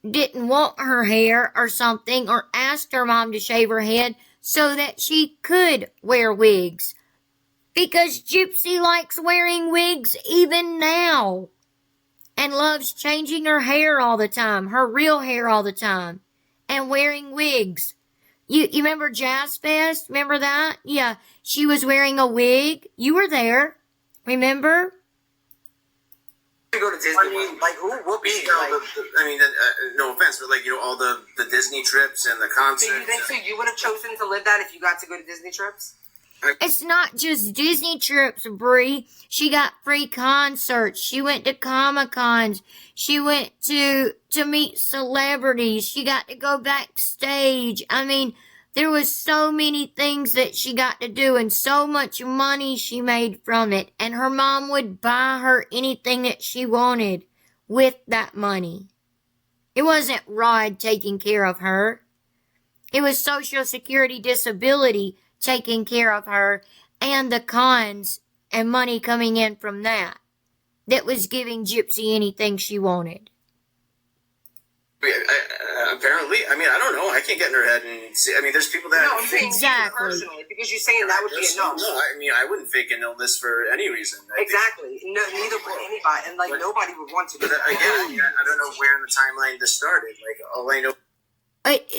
Speaker 1: didn't want her hair or something, or asked her mom to shave her head so that she could wear wigs. Because Gypsy likes wearing wigs even now. And loves changing her hair all the time. Her real hair all the time. And wearing wigs. You remember Jazz Fest? Remember that? Yeah. She was wearing a wig. You were there. Remember?
Speaker 3: To go to Disney, I mean, like who would be?
Speaker 4: No offense, but like, you know, all the Disney trips and the concerts.
Speaker 3: So you think so? You would have chosen to live that if you got to go to Disney trips?
Speaker 1: It's not just Disney trips, Bree. She got free concerts. She went to Comic-Cons. She went to meet celebrities. She got to go backstage. I mean, there was so many things that she got to do, and so much money she made from it. And her mom would buy her anything that she wanted with that money. It wasn't Rod taking care of her. It was Social Security Disability taking care of her, and the cons and money coming in from that was giving Gypsy anything she wanted.
Speaker 4: Apparently, I mean, I don't know. I can't get in her head and see. I mean, there's people that...
Speaker 3: No, I'm saying
Speaker 1: exactly.
Speaker 3: Personally, because you're saying that would be enough.
Speaker 4: No, I mean, I wouldn't fake an illness for any reason.
Speaker 3: Exactly. No, neither would anybody. And, like, nobody would want to do that.
Speaker 4: Again, I don't know where in the timeline this started. Like, all I know...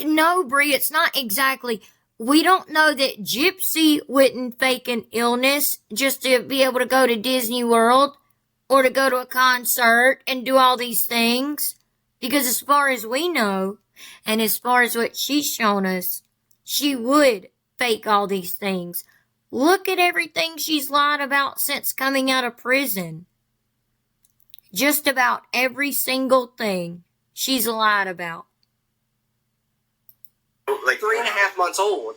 Speaker 1: No, Bree, it's not exactly... We don't know that Gypsy wouldn't fake an illness just to be able to go to Disney World or to go to a concert and do all these things. Because as far as we know, and as far as what she's shown us, she would fake all these things. Look at everything she's lied about since coming out of prison. Just about every single thing she's lied about.
Speaker 4: Like
Speaker 3: 3.5 months old.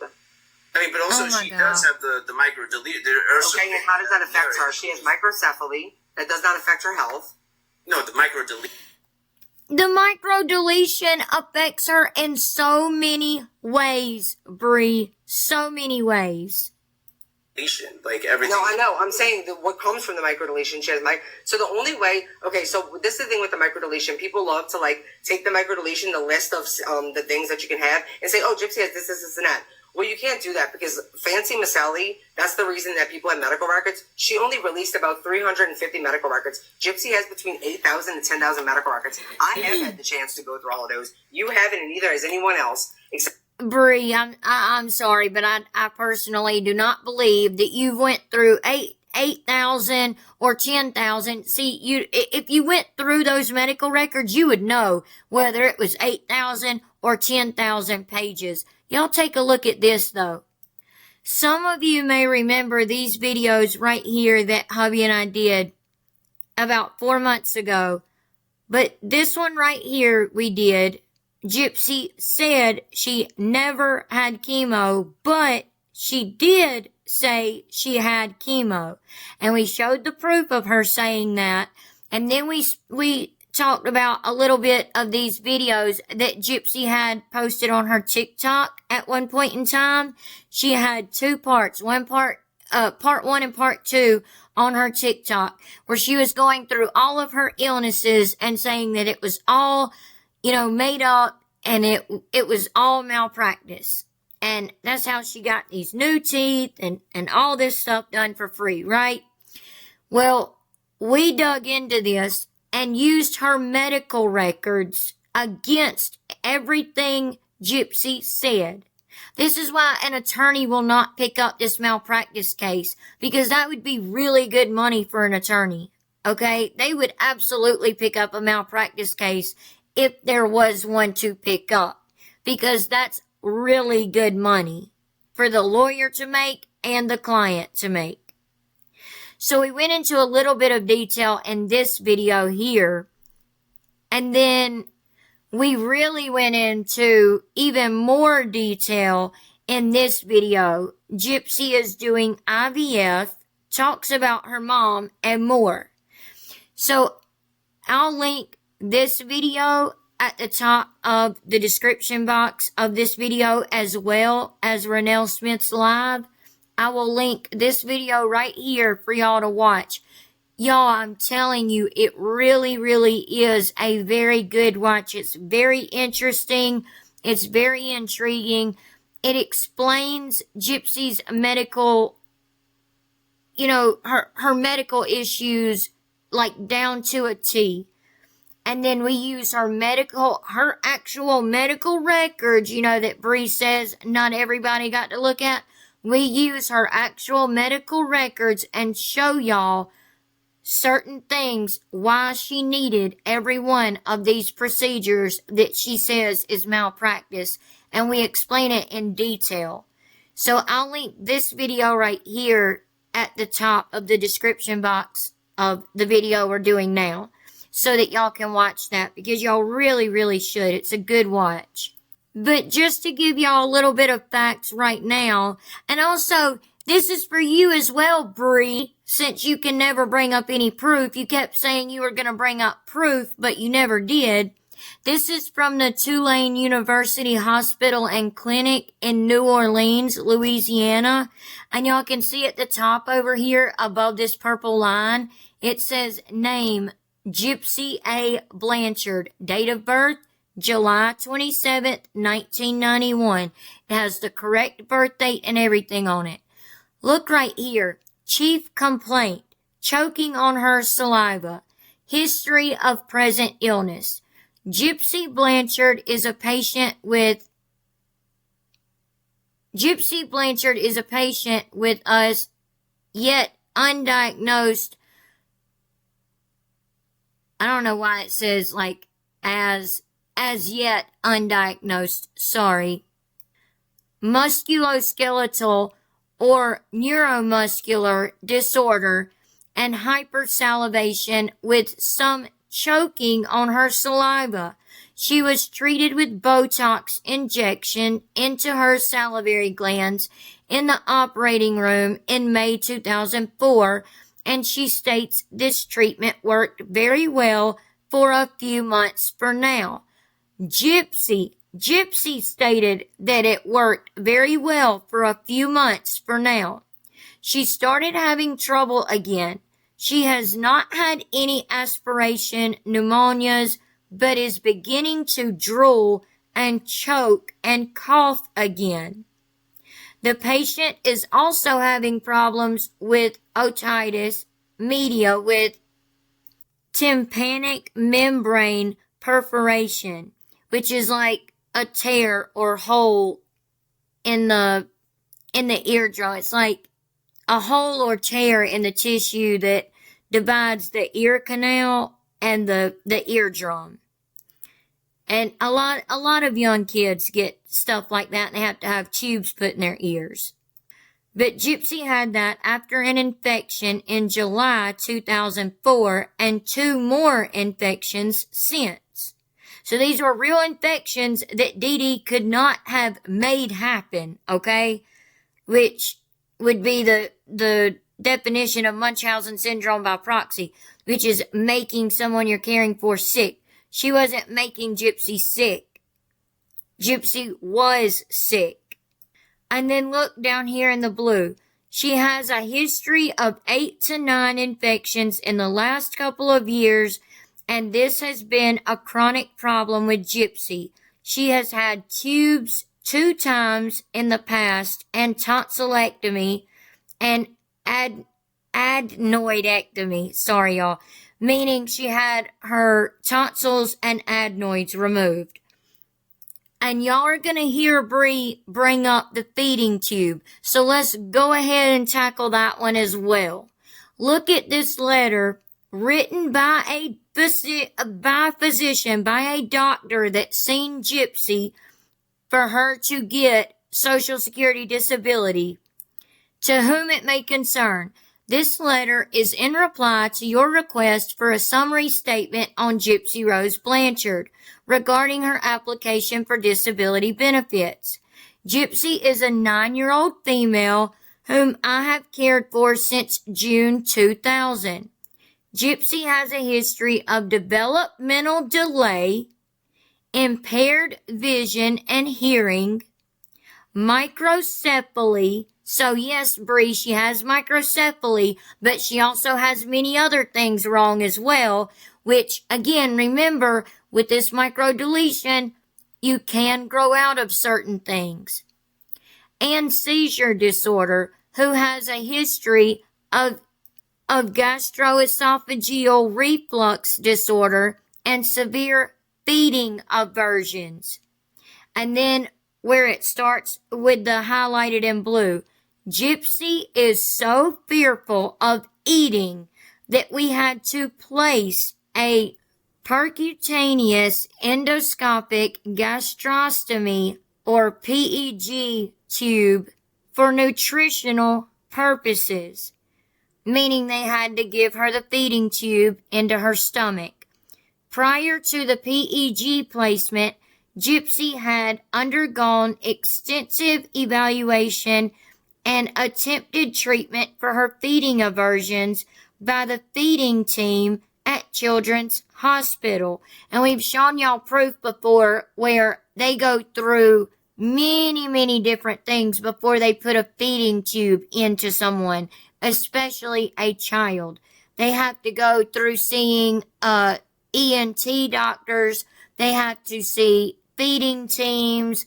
Speaker 4: I mean, but also
Speaker 1: Oh my
Speaker 4: she
Speaker 1: God.
Speaker 4: does have the micro delete. There are
Speaker 3: Okay, and how does that affect her? She has microcephaly. That does not affect her health.
Speaker 4: No, the micro delete.
Speaker 1: The micro deletion affects her in so many ways, Bree. So many ways.
Speaker 4: Like everything.
Speaker 3: No, I know. I'm saying that what comes from the microdeletion, she has so the only way, okay, so this is the thing with the microdeletion. People love to like take the microdeletion, the list of the things that you can have, and say, oh, Gypsy has this, and that. Well, you can't do that because Fancy Maselli, that's the reason that people have medical records. She only released about 350 medical records. Gypsy has between 8,000 and 10,000 medical records. I have had the chance to go through all of those. You haven't, and neither has anyone else. Except
Speaker 1: Bree, I'm sorry, but I personally do not believe that you went through 8,000 or 10,000. See, if you went through those medical records, you would know whether it was 8,000 or 10,000 pages. Y'all take a look at this though. Some of you may remember these videos right here that hubby and I did about 4 months ago. But this one right here we did. Gypsy said she never had chemo, but she did say she had chemo. And we showed the proof of her saying that. And then we talked about a little bit of these videos that Gypsy had posted on her TikTok at one point in time. She had two parts, part 1 and part 2 on her TikTok, where she was going through all of her illnesses and saying that it was all, made up and it was all malpractice. And that's how she got these new teeth and all this stuff done for free, right? Well, we dug into this and used her medical records against everything Gypsy said. This is why an attorney will not pick up this malpractice case, because that would be really good money for an attorney. Okay? They would absolutely pick up a malpractice case if there was one to pick up, because that's really good money for the lawyer to make and the client to make. So we went into a little bit of detail in this video here, and then we really went into even more detail in this video. Gypsy is doing IVF, talks about her mom, and more. So I'll link this video at the top of the description box of this video, as well as Renelle Smith's live. I will link this video right here for y'all to watch. Y'all, I'm telling you, it really, really is a very good watch. It's very interesting. It's very intriguing. It explains Gypsy's medical, her medical issues, like down to a T. And then we use her actual medical records, that Bree says not everybody got to look at. We use her actual medical records and show y'all certain things, why she needed every one of these procedures that she says is malpractice. And we explain it in detail. So I'll link this video right here at the top of the description box of the video we're doing now, so that y'all can watch that, because y'all really, really should. It's a good watch. But just to give y'all a little bit of facts right now, and also, this is for you as well, Bree, since you can never bring up any proof. You kept saying you were going to bring up proof, but you never did. This is from the Tulane University Hospital and Clinic in New Orleans, Louisiana. And y'all can see at the top over here above this purple line, it says name Gypsy A. Blanchard, date of birth July 27th, 1991. It has the correct birth date and everything on it. Look right here. Chief complaint, choking on her saliva. History of present illness. Gypsy Blanchard is a patient with us, yet undiagnosed. I don't know why it says like as yet undiagnosed, sorry. Musculoskeletal or neuromuscular disorder and hypersalivation with some choking on her saliva. She was treated with Botox injection into her salivary glands in the operating room in May 2004, and she states this treatment worked very well for a few months for now. Gypsy stated that it worked very well for a few months for now. She started having trouble again. She has not had any aspiration pneumonias, but is beginning to drool and choke and cough again. The patient is also having problems with otitis media with tympanic membrane perforation, which is like a tear or hole in the eardrum. It's like a hole or tear in the tissue that divides the ear canal and the eardrum. And a lot of young kids get stuff like that, and they have to have tubes put in their ears. But Gypsy had that after an infection in July 2004 and 2 more infections since. So these were real infections that Dee Dee could not have made happen, okay? Which would be the definition of Munchausen syndrome by proxy, which is making someone you're caring for sick. She wasn't making Gypsy sick. Gypsy was sick. And then look down here in the blue. She has a history of 8 to 9 infections in the last couple of years, and this has been a chronic problem with Gypsy. She has had tubes 2 times in the past, and tonsillectomy, and adenoidectomy. Sorry, y'all. Meaning she had her tonsils and adenoids removed. And y'all are going to hear Bree bring up the feeding tube. So let's go ahead and tackle that one as well. Look at this letter written by a physician, by a doctor that's seen Gypsy for her to get Social Security disability. To whom it may concern, this letter is in reply to your request for a summary statement on Gypsy Rose Blanchard regarding her application for disability benefits. Gypsy is a 9-year-old female whom I have cared for since June 2000. Gypsy has a history of developmental delay, impaired vision and hearing, microcephaly. So yes, Bree, she has microcephaly, but she also has many other things wrong as well, which, again, remember, with this microdeletion, you can grow out of certain things. And seizure disorder, who has a history of gastroesophageal reflux disorder and severe feeding aversions. And then where it starts with the highlighted in blue, Gypsy is so fearful of eating that we had to place a percutaneous endoscopic gastrostomy or PEG tube for nutritional purposes, meaning they had to give her the feeding tube into her stomach. Prior to the PEG placement, Gypsy had undergone extensive evaluation and attempted treatment for her feeding aversions by the feeding team at Children's Hospital. And we've shown y'all proof before where they go through many, many different things before they put a feeding tube into someone, especially a child. They have to go through seeing ENT doctors. They have to see feeding teams,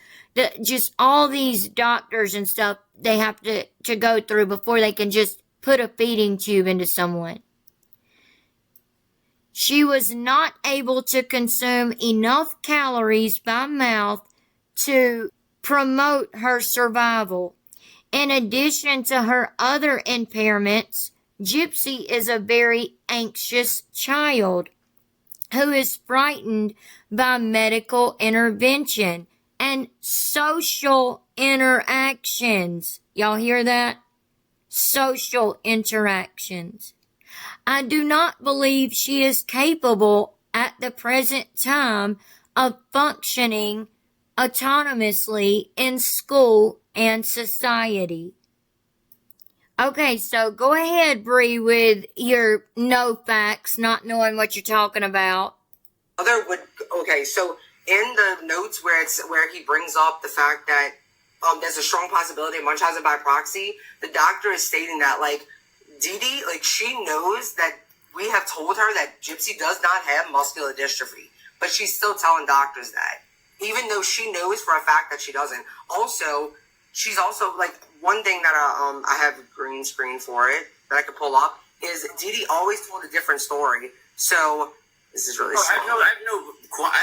Speaker 1: just all these doctors and stuff they have to go through before they can just put a feeding tube into someone. She was not able to consume enough calories by mouth to promote her survival. In addition to her other impairments, Gypsy is a very anxious child who is frightened by medical intervention and social interactions. Y'all hear that? Social interactions. I do not believe she is capable at the present time of functioning autonomously in school and society. Okay, so go ahead, Bree, with your no facts, not knowing what you're talking about.
Speaker 3: Okay, so in the notes where he brings up the fact that there's a strong possibility Munch has it by proxy, the doctor is stating that, like, Dee Dee, like, she knows that we have told her that Gypsy does not have muscular dystrophy, but she's still telling doctors that, even though she knows for a fact that she doesn't. Also, she's also, like, one thing that I have a green screen for it that I could pull up is Dee Dee always told a different story. So this is really
Speaker 4: I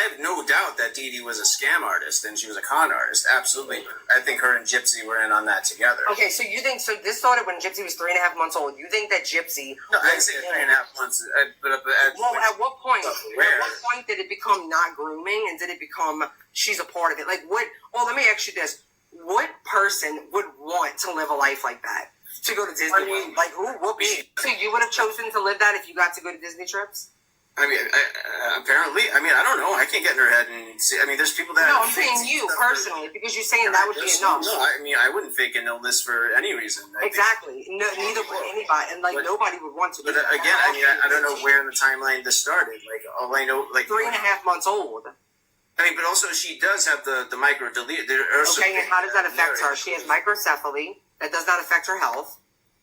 Speaker 4: have no doubt that Dee Dee was a scam artist and she was a con artist. Absolutely. I think her and Gypsy were in on that together.
Speaker 3: Okay, so you think, so this started when Gypsy was 3.5 months old. You think that Gypsy...
Speaker 4: No, I'd say 3.5 months. But
Speaker 3: at what point? At what point did it become not grooming and did it become she's a part of it? Like, what... Well, let me ask you this. What person would want to live a life like that? To go to Disney? Like, so you would have chosen to live that if you got to go to Disney trips?
Speaker 4: I mean, apparently, I don't know. I can't get in her head and see. I mean, there's people that...
Speaker 3: No, I'm saying you, personally, because you're saying that would be enough.
Speaker 4: No, I mean, I wouldn't fake an illness for any reason.
Speaker 3: Exactly. No, neither would anybody. And, like, nobody would want to do that.
Speaker 4: But again, I mean, I don't know where in the timeline this started. Like, all I know, like...
Speaker 3: 3.5 months old.
Speaker 4: I mean, but also she does have the micro delete.
Speaker 3: Okay, and how does that affect her? She has microcephaly. That does not affect her health.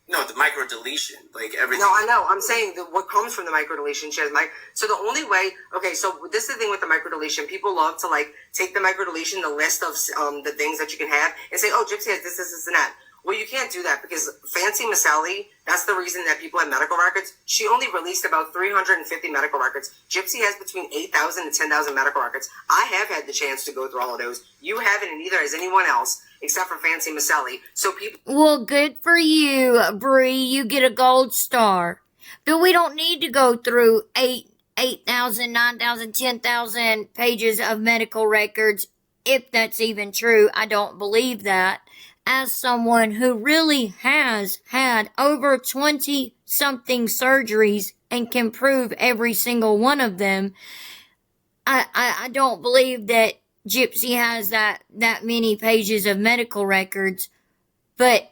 Speaker 4: No, the micro deletion, like everything.
Speaker 3: No, I know. I'm saying that what comes from the micro deletion. She has So the only way. Okay, so this is the thing with the micro deletion. People love to, like, take the micro deletion, the list of the things that you can have, and say, "Oh, Gypsy has this, and that." Well, you can't do that because Fancy Maselli, that's the reason that people have medical records. She only released about 350 medical records. Gypsy has between 8,000 and 10,000 medical records. I have had the chance to go through all of those. You haven't, and neither has anyone else, except for Fancy Maselli. So people...
Speaker 1: Well, good for you, Bree. You get a gold star. But we don't need to go through 8,000, 9,000, 10,000 pages of medical records, if that's even true. I don't believe that. As someone who really has had over 20-something surgeries and can prove every single one of them, I don't believe that Gypsy has that many pages of medical records. But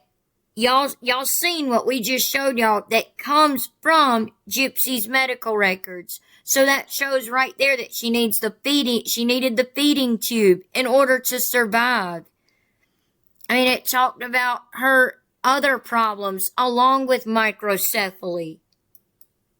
Speaker 1: y'all seen what we just showed y'all that comes from Gypsy's medical records. So that shows right there that she needed the feeding tube in order to survive. I mean, it talked about her other problems along with microcephaly.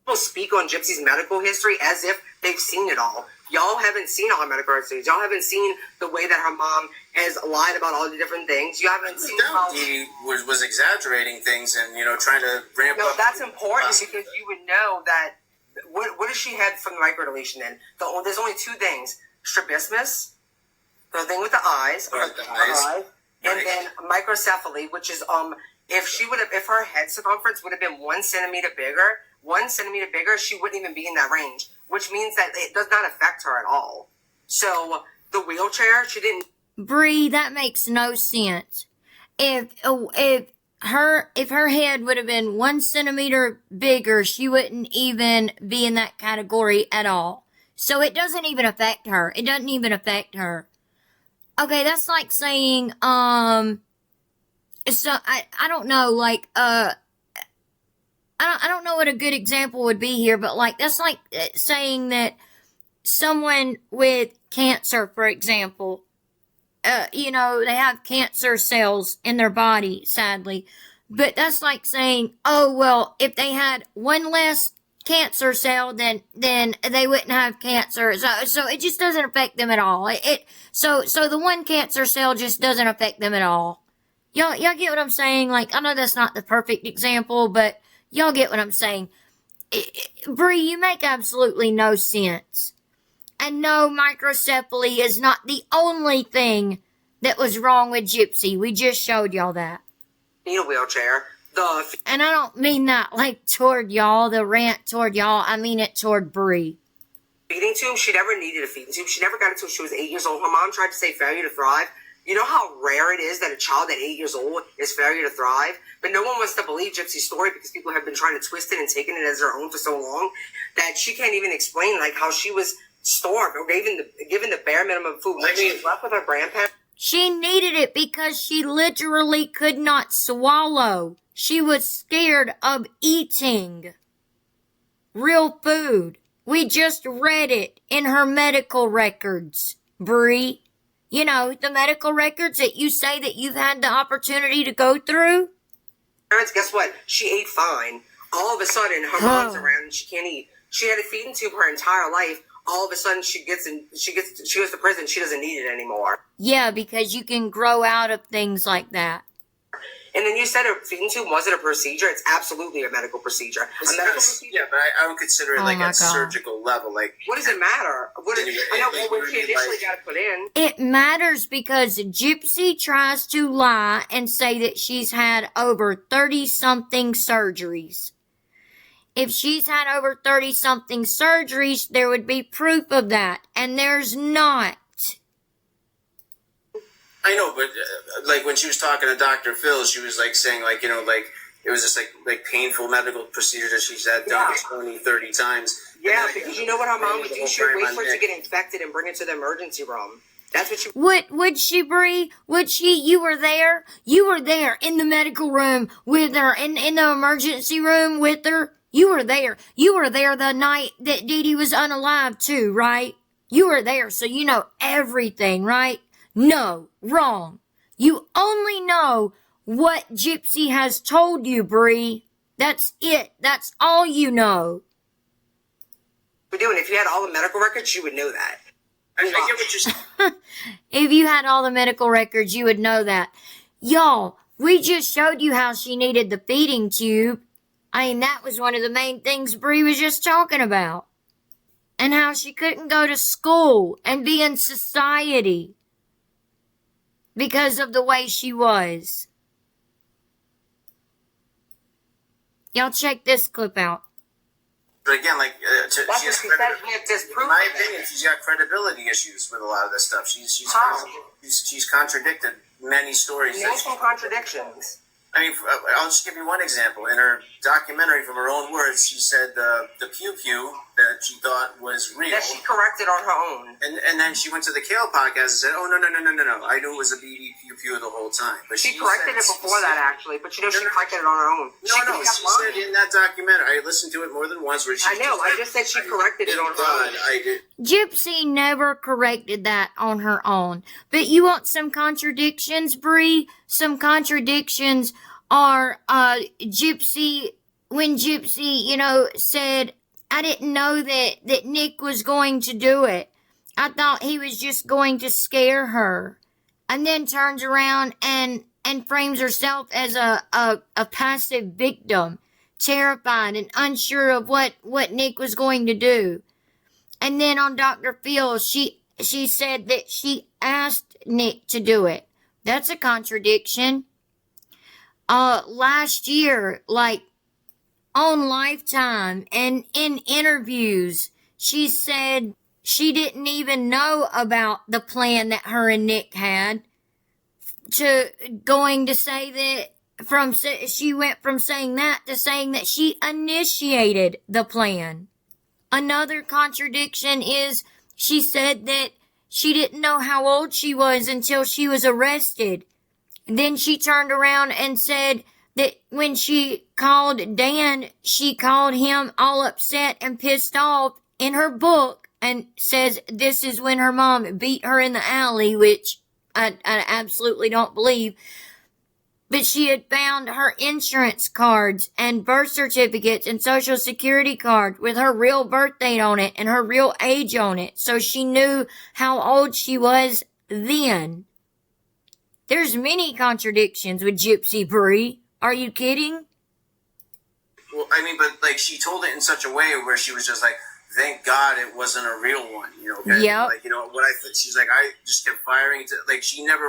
Speaker 3: People speak on Gypsy's medical history as if they've seen it all. Y'all haven't seen all her medical history. Y'all haven't seen the way that her mom has lied about all the different things. You haven't seen how
Speaker 4: he was exaggerating things and, trying to ramp up.
Speaker 3: No, that's important because you would know that. What does she have from the microdeletion then? There's only two things: strabismus, the thing with the eyes, and then microcephaly, which is if her head circumference would have been 1 centimeter bigger, she wouldn't even be in that range, which means that it does not affect her at all. So the wheelchair, she didn't.
Speaker 1: Bree, that makes no sense. If her head would have been 1 centimeter bigger, she wouldn't even be in that category at all. So it doesn't even affect her. It doesn't even affect her. Okay, that's like saying, so I don't know, like, I don't know what a good example would be here, but like, that's like saying that someone with cancer, for example, they have cancer cells in their body, sadly, but that's like saying, oh, well, if they had one less cancer cell, then they wouldn't have cancer. So it just doesn't affect them at all. So the one cancer cell just doesn't affect them at all. Y'all get what I'm saying? Like, I know that's not the perfect example, but y'all get what I'm saying. Bree, you make absolutely no sense. And no, microcephaly is not the only thing that was wrong with Gypsy. We just showed y'all that.
Speaker 3: Need a wheelchair.
Speaker 1: And I don't mean that like toward y'all, the rant toward y'all. I mean it toward Bree.
Speaker 3: Feeding tube, she never needed a feeding tube. She never got it until she was 8 years old. Her mom tried to say failure to thrive. You know how rare it is that a child at 8 years old is failure to thrive? But no one wants to believe Gypsy's story because people have been trying to twist it and taking it as their own for so long that she can't even explain like how she was starved or given the bare minimum food. When she was left with her grandparents.
Speaker 1: She needed it because she literally could not swallow. She was scared of eating real food. We just read it in her medical records, Bree. You know, the medical records that you say that you've had the opportunity to go through.
Speaker 3: Guess what? She ate fine. All of a sudden, her mom's around and she can't eat. She had a feeding tube her entire life. All of a sudden, she goes to prison. She doesn't need it anymore.
Speaker 1: Yeah, because you can grow out of things like that.
Speaker 3: And then you said a feeding tube wasn't a procedure. It's absolutely a medical procedure.
Speaker 4: Yeah, but I don't consider it like at surgical level. Like,
Speaker 3: what does it matter? I know when she initially got it put in.
Speaker 1: It matters because Gypsy tries to lie and say that she's had over 30-something surgeries. If she's had over 30-something surgeries, there would be proof of that. And there's not.
Speaker 4: I know, but like when she was talking to Dr. Phil, she was like saying like, you know, like it was just like painful medical procedure that she's had done 20, 30 times.
Speaker 3: Yeah, because you know what her mom would do? She would wait for it to get infected and bring it to the emergency room. That's what she
Speaker 1: would she, Bree? Would she? You were there? You were there in the medical room with her, in the emergency room with her? You were there. You were there the night that Dee Dee was unalive too, right? You were there, so you know everything, right? No, wrong. You only know what Gypsy has told you, Bree. That's it. That's all you know.
Speaker 3: We're doing. If you had all the medical records, you would know that.
Speaker 4: I get what you're saying.
Speaker 1: If you had all the medical records, you would know that. Y'all, we just showed you how she needed the feeding tube. I mean, that was one of the main things Bree was just talking about. And how she couldn't go to school and be in society because of the way she was. Y'all check this clip out.
Speaker 4: But again, like, in my opinion, she's got credibility issues with a lot of this stuff. She's contradicted many stories.
Speaker 3: There's some contradictions.
Speaker 4: I mean, I'll just give you one example. In her documentary, from her own words, she said the pew-pew that she thought was real.
Speaker 3: That she corrected on her own.
Speaker 4: And then she went to the Kale podcast and said, oh, no. I knew it was a BB pew-pew the whole time. But
Speaker 3: she corrected it before that, actually. But you know, she corrected it on her own.
Speaker 4: She said in that documentary, I listened to it more than once. Where she
Speaker 3: I just said she corrected it on her own.
Speaker 4: I did.
Speaker 1: Gypsy never corrected that on her own. But you want some contradictions, Bree? Some contradictions are, Gypsy, when Gypsy, you know, said, I didn't know that Nick was going to do it. I thought he was just going to scare her. And then turns around and frames herself as a passive victim, terrified and unsure of what Nick was going to do. And then on Dr. Phil, she said that she asked Nick to do it. That's a contradiction. Last year, like, on Lifetime and in interviews, she said she didn't even know about the plan that her and Nick had, to going to say that she went from saying that to saying that she initiated the plan. Another contradiction is she said that she didn't know how old she was until she was arrested. Then she turned around and said that when she called Dan, she called him all upset and pissed off in her book, and says this is when her mom beat her in the alley, which I absolutely don't believe. But she had found her insurance cards and birth certificates and social security cards with her real birth date on it and her real age on it. So she knew how old she was then. There's many contradictions with Gypsy, Bree. Are you kidding?
Speaker 4: Well, I mean, but like she told it in such a way where she was just like, thank God it wasn't a real one, you know? Okay?
Speaker 1: Yep.
Speaker 4: Like, you know, what I thought, she's like, I just kept firing to, like, she never,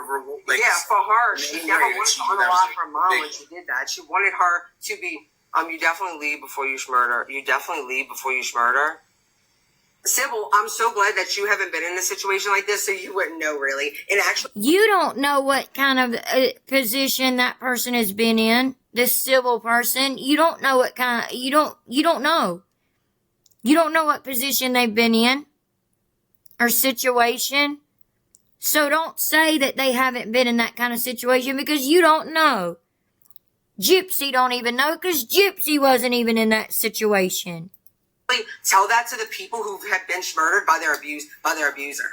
Speaker 4: like...
Speaker 3: Yeah, for her, she never wanted to unalive her mom when she did that. She wanted her to be, you definitely leave before you schmurder. You definitely leave before you schmurder. Sybil, I'm so glad that you haven't been in a situation like this, so you wouldn't know, really. And actually...
Speaker 1: You don't know what kind of position that person has been in, this civil person. You don't know what kind of... You don't know. You don't know what position they've been in. or situation. So don't say that they haven't been in that kind of situation because you don't know. Gypsy don't even know because Gypsy wasn't even in that situation.
Speaker 3: Tell that to the people who have been murdered by their abuser.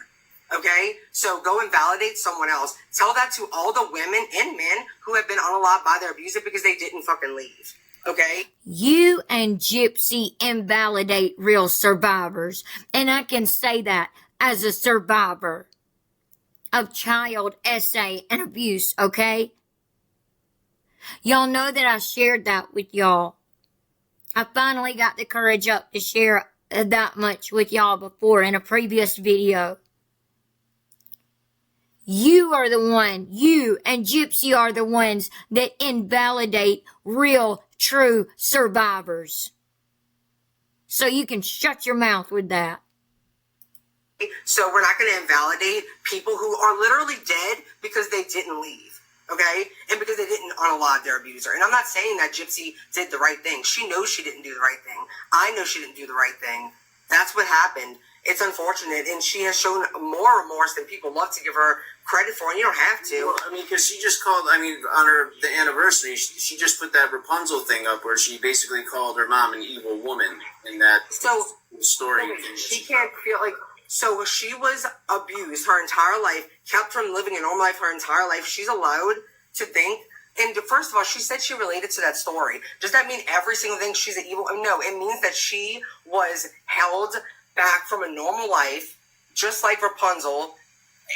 Speaker 3: Okay? So go and validate someone else. Tell that to all the women and men who have been unalived by their abuser because they didn't fucking leave. Okay?
Speaker 1: You and Gypsy invalidate real survivors. And I can say that as a survivor of child SA and abuse, okay? Y'all know that I shared that with y'all. I finally got the courage up to share that much with y'all before in a previous video. You are the one, you and Gypsy are the ones that invalidate real, true survivors. So you can shut your mouth with that.
Speaker 3: So we're not going to invalidate people who are literally dead because they didn't leave. Okay? And because they didn't unalive their abuser. And I'm not saying that Gypsy did the right thing. She knows she didn't do the right thing. I know she didn't do the right thing. That's what happened. It's unfortunate. And she has shown more remorse than people love to give her credit for. And you don't have to.
Speaker 4: Well, I mean, because she just called, on the anniversary, she just put that Rapunzel thing up where she basically called her mom an evil woman in that story.
Speaker 3: She can't feel like... So she was abused her entire life, kept from living a normal life her entire life. She's allowed to think. And first of all, she said she related to that story. Does that mean every single thing she's an evil? No, it means that she was held back from a normal life, just like Rapunzel.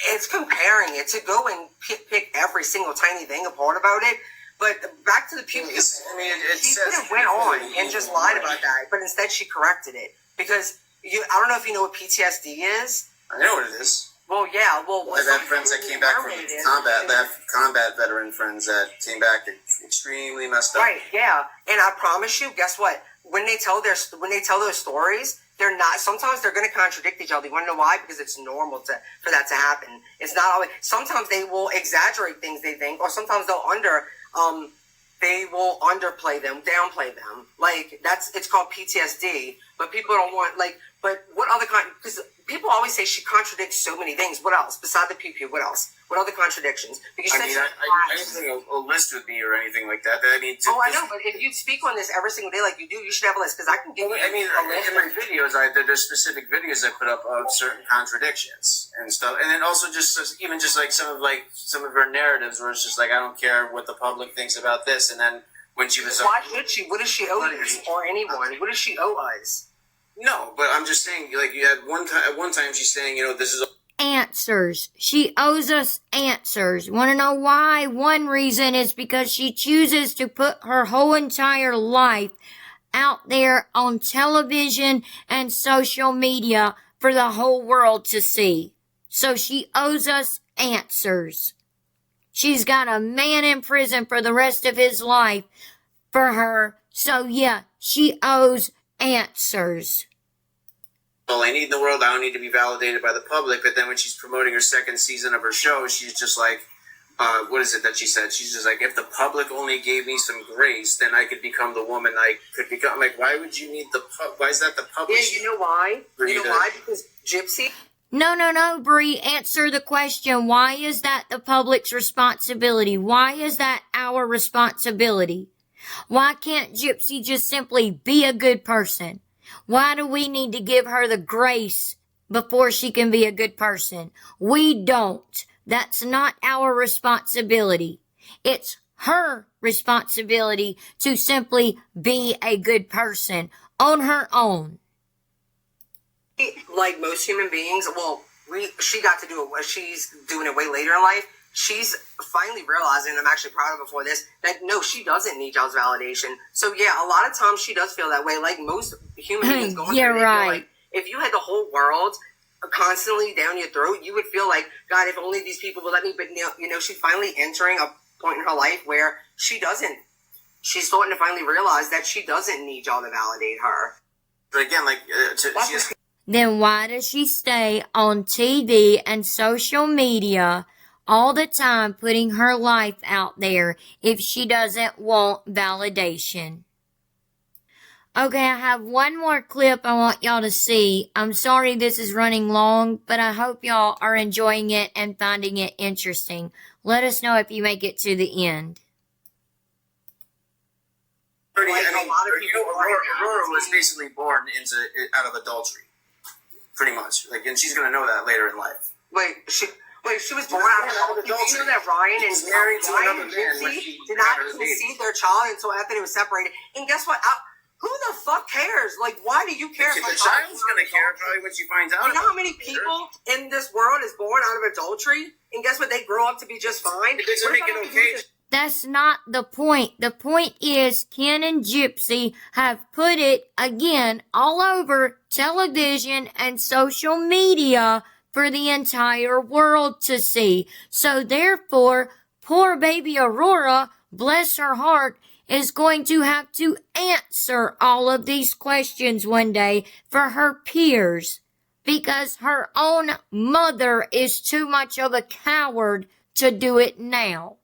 Speaker 3: It's comparing it to go and pick every single tiny thing apart about it. But back to the people. She could have went on and just lied about that, but instead she corrected it because. I don't know if you know what PTSD is.
Speaker 4: I know what it is.
Speaker 3: Well, yeah. Well,
Speaker 4: I've had friends that came back from combat. They have combat veteran friends that came back extremely messed up.
Speaker 3: Right. Yeah. And I promise you, guess what? When they tell those stories, they're not. Sometimes they're going to contradict each other. You want to know why? Because it's normal for that to happen. It's not always. Sometimes they will exaggerate things they think, or sometimes they will underplay them, downplay them. Like it's called PTSD. But people don't want But what other because people always say she contradicts so many things. What else besides the pew? What else? What other contradictions? Because
Speaker 4: I didn't think a list would be or anything like that. I know,
Speaker 3: but if you speak on this every single day like you do, you should have a list because I can give you.
Speaker 4: A list. In my videos, there's specific videos I put up of certain contradictions and stuff, and then also just like some of her narratives where it's just like I don't care what the public thinks about this, and then when she was
Speaker 3: why should she? What does she owe you or anyone? What does she owe us?
Speaker 4: No, but I'm just saying, like, you had at one time she's saying, this is...
Speaker 1: Answers. She owes us answers. Want to know why? One reason is because she chooses to put her whole entire life out there on television and social media for the whole world to see. So she owes us answers. She's got a man in prison for the rest of his life for her. So yeah, she owes answers.
Speaker 4: All I need in the world, I don't need to be validated by the public. But then when she's promoting her second season of her show, she's just like, what is it that she said? She's just like, if the public only gave me some grace, then I could become the woman I could become. I'm like, why would you need why is that the public?
Speaker 3: Yeah, you know why? You know why? Because Gypsy...
Speaker 1: No, Bree. Answer the question. Why is that the public's responsibility? Why is that our responsibility? Why can't Gypsy just simply be a good person? Why do we need to give her the grace before she can be a good person? We don't. That's not our responsibility. It's her responsibility to simply be a good person on her own.
Speaker 3: Like most human beings, she got to do it. She's doing it way later in life. She's finally realizing, I'm actually proud of her for this, that no, she doesn't need y'all's validation. So yeah, a lot of times she does feel that way. Like most human beings going
Speaker 1: You're
Speaker 3: through it,
Speaker 1: right.
Speaker 3: like, if you had the whole world constantly down your throat, you would feel like, God, if only these people would let me. But she's finally entering a point in her life where she doesn't. She's starting to finally realize that she doesn't need y'all to validate her.
Speaker 4: But again,
Speaker 1: Then why does she stay on TV and social media all the time putting her life out there if she doesn't want validation? Okay, I have one more clip I want y'all to see. I'm sorry this is running long, but I hope y'all are enjoying it and finding it interesting. Let us know if you make it to the end.
Speaker 4: Aurora was basically born out of adultery, pretty much. Like, and she's gonna know that later in life.
Speaker 3: She was born out of adultery. You know that Ryan and Gypsy did not conceive their child until after they were separated. And guess what? Who the fuck cares? Like, why do you care?
Speaker 4: The child's gonna care probably when she finds out.
Speaker 3: You know how many people in this world is born out of adultery? And guess what? They grow up to be just fine.
Speaker 4: It doesn't make it okay.
Speaker 1: That's not the point. The point is Ken and Gypsy have put it, again, all over television and social media for the entire world to see. So therefore, poor baby Aurora, bless her heart, is going to have to answer all of these questions one day for her peers because her own mother is too much of a coward to do it now.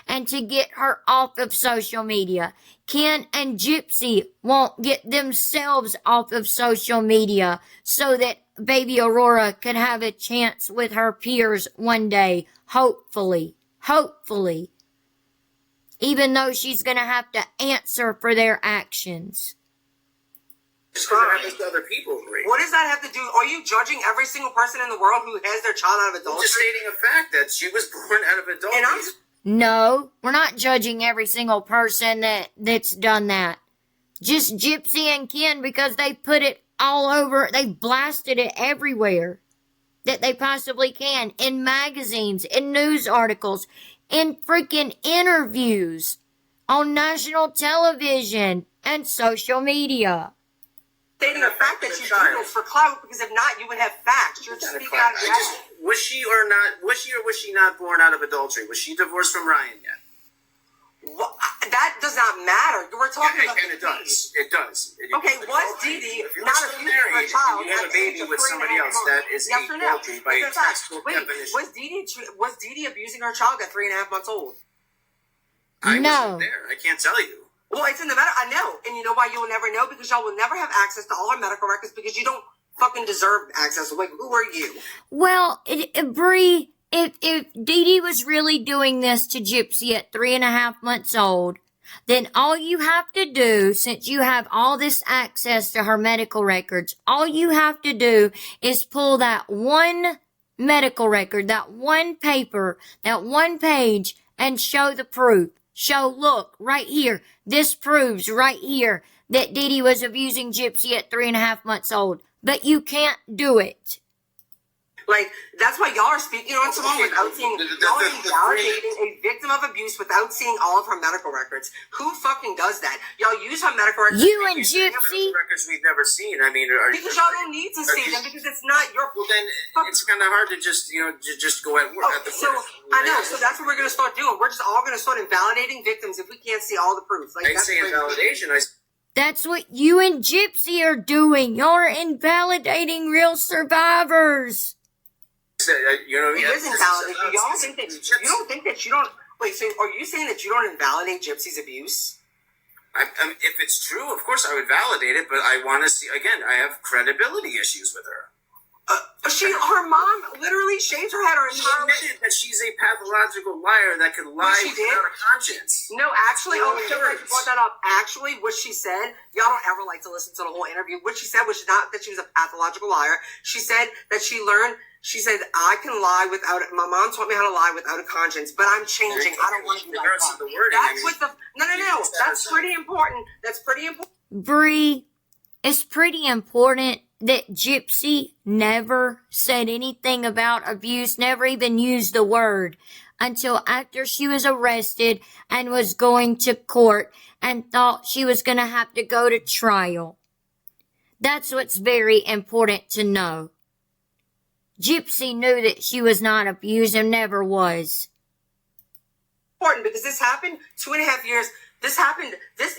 Speaker 1: And to get her off of social media. Ken and Gypsy won't get themselves off of social media so that baby Aurora could have a chance with her peers one day. Hopefully. Hopefully. Even though she's going to have to answer for their actions.
Speaker 4: Other people,
Speaker 3: what does that have to do? Are you judging every single person in the world who has their child out of adultery?
Speaker 4: I'm just stating a fact that she was born out of adultery.
Speaker 1: No, we're not judging every single person that's done that. Just Gypsy and Ken because they put it all over, they blasted it everywhere that they possibly can. In magazines, in news articles, in freaking interviews, on national television, and social media.
Speaker 3: Stating a fact that you do this for clout because if not, you would have facts. You're just speaking out of your head.
Speaker 4: Was she or was she not born out of adultery? Was she divorced from Ryan yet?
Speaker 3: Well, that does not matter. We're talking about.
Speaker 4: And it does. It does.
Speaker 3: Okay, was Dee Dee not a
Speaker 4: married,
Speaker 3: child?
Speaker 4: You have a baby with somebody else. That is adultery by textbook definition.
Speaker 3: Was Dee Dee abusing her child at 3.5 months old?
Speaker 4: I wasn't there. I can't tell you.
Speaker 3: Well, it's in the I know, and you know why you will never know? Because y'all will never have access to all our medical records because you don't fucking deserve access. Like, who are you?
Speaker 1: Well, Bree, if Dee Dee was really doing this to Gypsy at 3.5 months old, then all you have to do, since you have all this access to her medical records, all you have to do is pull that one medical record, that one paper, that one page, and show the proof. Show, look, right here. This proves right here that Dee Dee was abusing Gypsy at 3.5 months old. But you can't do it.
Speaker 3: Like, that's why y'all are speaking on someone without seeing, y'all are invalidating a victim of abuse without seeing all of her medical records. Who fucking does that? Y'all use her medical records.
Speaker 1: You and Gypsy?
Speaker 4: Records we've never seen. I mean,
Speaker 3: because y'all don't need to see them because it's not your.
Speaker 4: Well, then it's kind of hard to just just go at work.
Speaker 3: I know. So that's what we're gonna start doing. We're just all gonna start invalidating victims if we can't see all the proof. Like,
Speaker 4: I say invalidation.
Speaker 1: That's what you and Gypsy are doing. You're invalidating real survivors.
Speaker 3: You know, it is invalidation. Y'all think that you don't think that you don't. Wait, so are you saying that you don't invalidate Gypsy's abuse?
Speaker 4: If it's true, of course I would validate it, but I want to see, again, I have credibility issues with her.
Speaker 3: Her mom literally shaved her head her
Speaker 4: She
Speaker 3: entire life.
Speaker 4: admitted that she's a pathological liar that could lie without a conscience.
Speaker 3: No, actually, you brought that up. Actually, what she said, y'all don't ever like to listen to the whole interview. What she said was not that she was a pathological liar. She said that she said, I can lie without it. My mom taught me how to lie without a conscience, but I'm changing. I don't want to be like that. That's what the, no. That's pretty important. That's pretty important.
Speaker 1: Bree, it's pretty important that Gypsy never said anything about abuse, never even used the word until after she was arrested and was going to court and thought she was going to have to go to trial. That's what's very important to know. Gypsy knew that she was not abused and never was.
Speaker 3: Important because this happened 2.5 years. This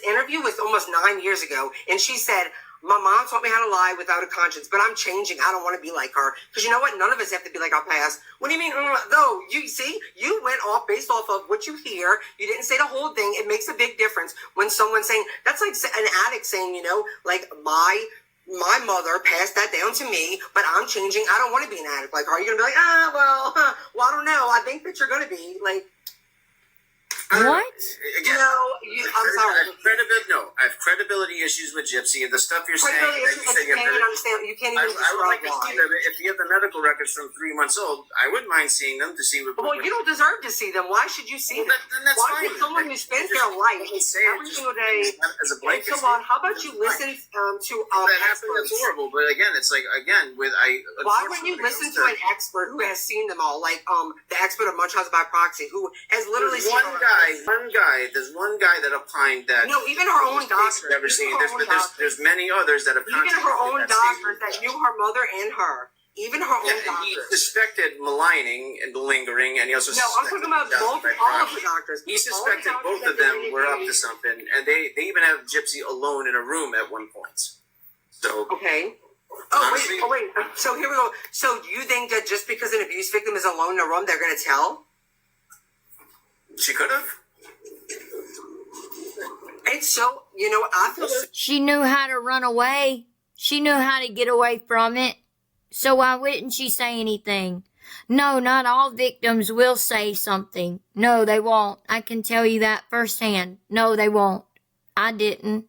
Speaker 3: interview was almost 9 years ago. And she said, My mom taught me how to lie without a conscience, but I'm changing. I don't want to be like her. Because you know what? None of us have to be like our past. What do you mean? No, you see, you went off based off of what you hear. You didn't say the whole thing. It makes a big difference when someone's saying, that's like an addict saying, like my mother passed that down to me, but I'm changing. I don't want to be an addict like her. You're going to be like, well, I don't know. I think that you're going to be like,
Speaker 1: What?
Speaker 4: Again,
Speaker 3: I'm sorry.
Speaker 4: I have credibility issues with Gypsy, and the stuff you're saying.
Speaker 3: You can't even understand. You can't even
Speaker 4: I would like to
Speaker 3: describe
Speaker 4: see them. If you have the medical records from 3 months old, I wouldn't mind seeing them to see what.
Speaker 3: Well, you don't deserve to see them. Why should you see them?
Speaker 4: Then that's
Speaker 3: Why
Speaker 4: fine.
Speaker 3: should someone who spends their life every single day
Speaker 4: as a blanket?
Speaker 3: So on, how about you listen to
Speaker 4: That's
Speaker 3: experts?
Speaker 4: horrible. But again, it's like
Speaker 3: Why wouldn't you listen to an expert who has seen them all, like the expert of Munchausen by proxy, who has literally seen
Speaker 4: There's one guy that opined that.
Speaker 3: No, even her own doctor.
Speaker 4: Never seen. There's many others that have.
Speaker 3: Even her own doctors that knew her mother and her. Even her own doctors.
Speaker 4: He suspected maligning and lingering, and he also.
Speaker 3: No, I'm talking about all of the doctors.
Speaker 4: He suspected both of them were up to something, and they even have Gypsy alone in a room at one point. So.
Speaker 3: Okay. Wait. So here we go. So do you think that just because an abuse victim is alone in a room, they're going to tell?
Speaker 4: She could have.
Speaker 3: And so, I feel
Speaker 1: She knew how to run away. She knew how to get away from it. So why wouldn't she say anything? No, not all victims will say something. No, they won't. I can tell you that firsthand. No, they won't. I didn't.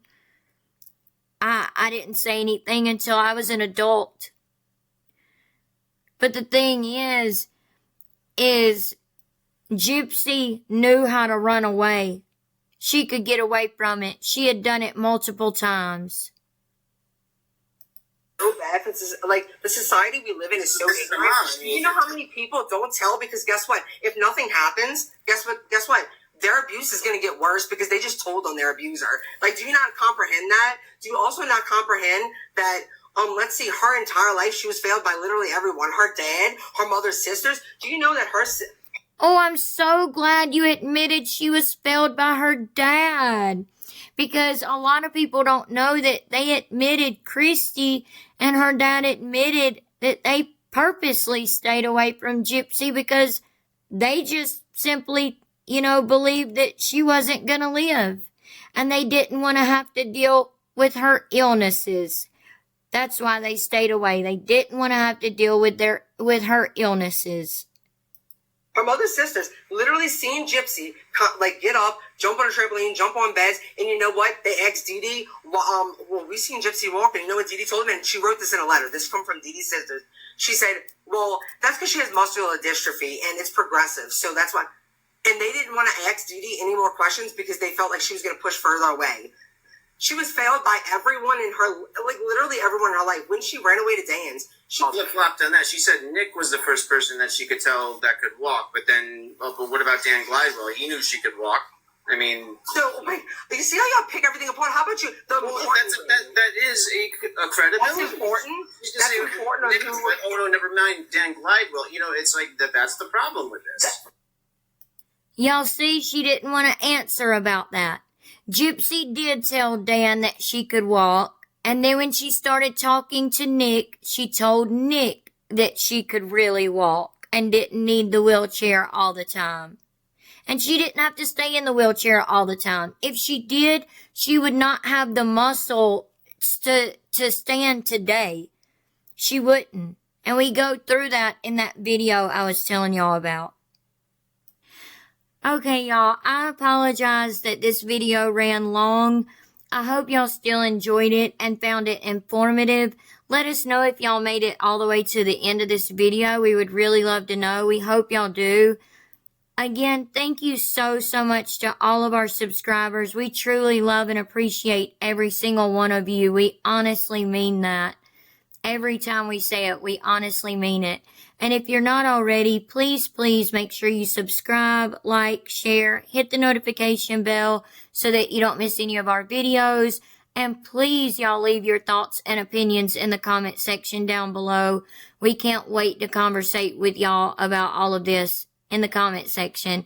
Speaker 1: I didn't say anything until I was an adult. But the thing is Gypsy knew how to run away. She could get away from it. She had done it multiple times.
Speaker 3: So bad. Like, the society we live in is so ignorant. You know how many people don't tell because guess what? If nothing happens, guess what? Their abuse is going to get worse because they just told on their abuser. Like, do you not comprehend that? Do you also not comprehend that, let's see, her entire life she was failed by literally everyone. Her dad, her mother's sisters. Do you know that
Speaker 1: Oh, I'm so glad you admitted she was failed by her dad. Because a lot of people don't know that they admitted, Christy and her dad admitted that they purposely stayed away from Gypsy because they just simply, believed that she wasn't going to live. And they didn't want to have to deal with her illnesses. That's why they stayed away. They didn't want to have to deal with her illnesses.
Speaker 3: Her mother's sisters literally seen Gypsy get up, jump on a trampoline, jump on beds, and you know what? They asked Dee Dee, well, we seen Gypsy walk, and you know what Dee Dee told them? And she wrote this in a letter. This comes from Dee Dee's sisters. She said, well, that's because she has muscular dystrophy, and it's progressive, so that's why. And they didn't want to ask Dee Dee any more questions because they felt like she was going to push further away. She was failed by everyone in her, literally everyone in her life. When she ran away to Dan's,
Speaker 4: she flip-flopped on that. She said Nick was the first person that she could tell that could walk, but what about Dan Glidewell? He knew she could walk. I mean...
Speaker 3: So, you see how y'all pick everything apart? How about you?
Speaker 4: That is a credibility.
Speaker 3: That's important.
Speaker 4: That's important. No, never mind Dan Glidewell. It's like that's the problem with this.
Speaker 1: Y'all see, she didn't want to answer about that. Gypsy did tell Dan that she could walk, and then when she started talking to Nick, she told Nick that she could really walk and didn't need the wheelchair all the time. And she didn't have to stay in the wheelchair all the time. If she did, she would not have the muscle to stand today. She wouldn't. And we go through that in that video I was telling y'all about. Okay, y'all, I apologize that this video ran long. I hope y'all still enjoyed it and found it informative. Let us know if y'all made it all the way to the end of this video. We would really love to know. We hope y'all do. Again, thank you so much to all of our subscribers. We truly love and appreciate every single one of you. We honestly mean that. Every time we say it, we honestly mean it. And if you're not already, please make sure you subscribe, like, share, hit the notification bell so that you don't miss any of our videos. And please, y'all, leave your thoughts and opinions in the comment section down below. We can't wait to conversate with y'all about all of this in the comment section.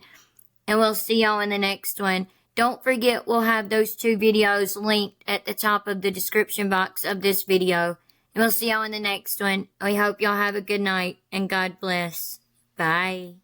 Speaker 1: And we'll see y'all in the next one. Don't forget, we'll have those 2 videos linked at the top of the description box of this video. And we'll see y'all in the next one. We hope y'all have a good night, and God bless. Bye.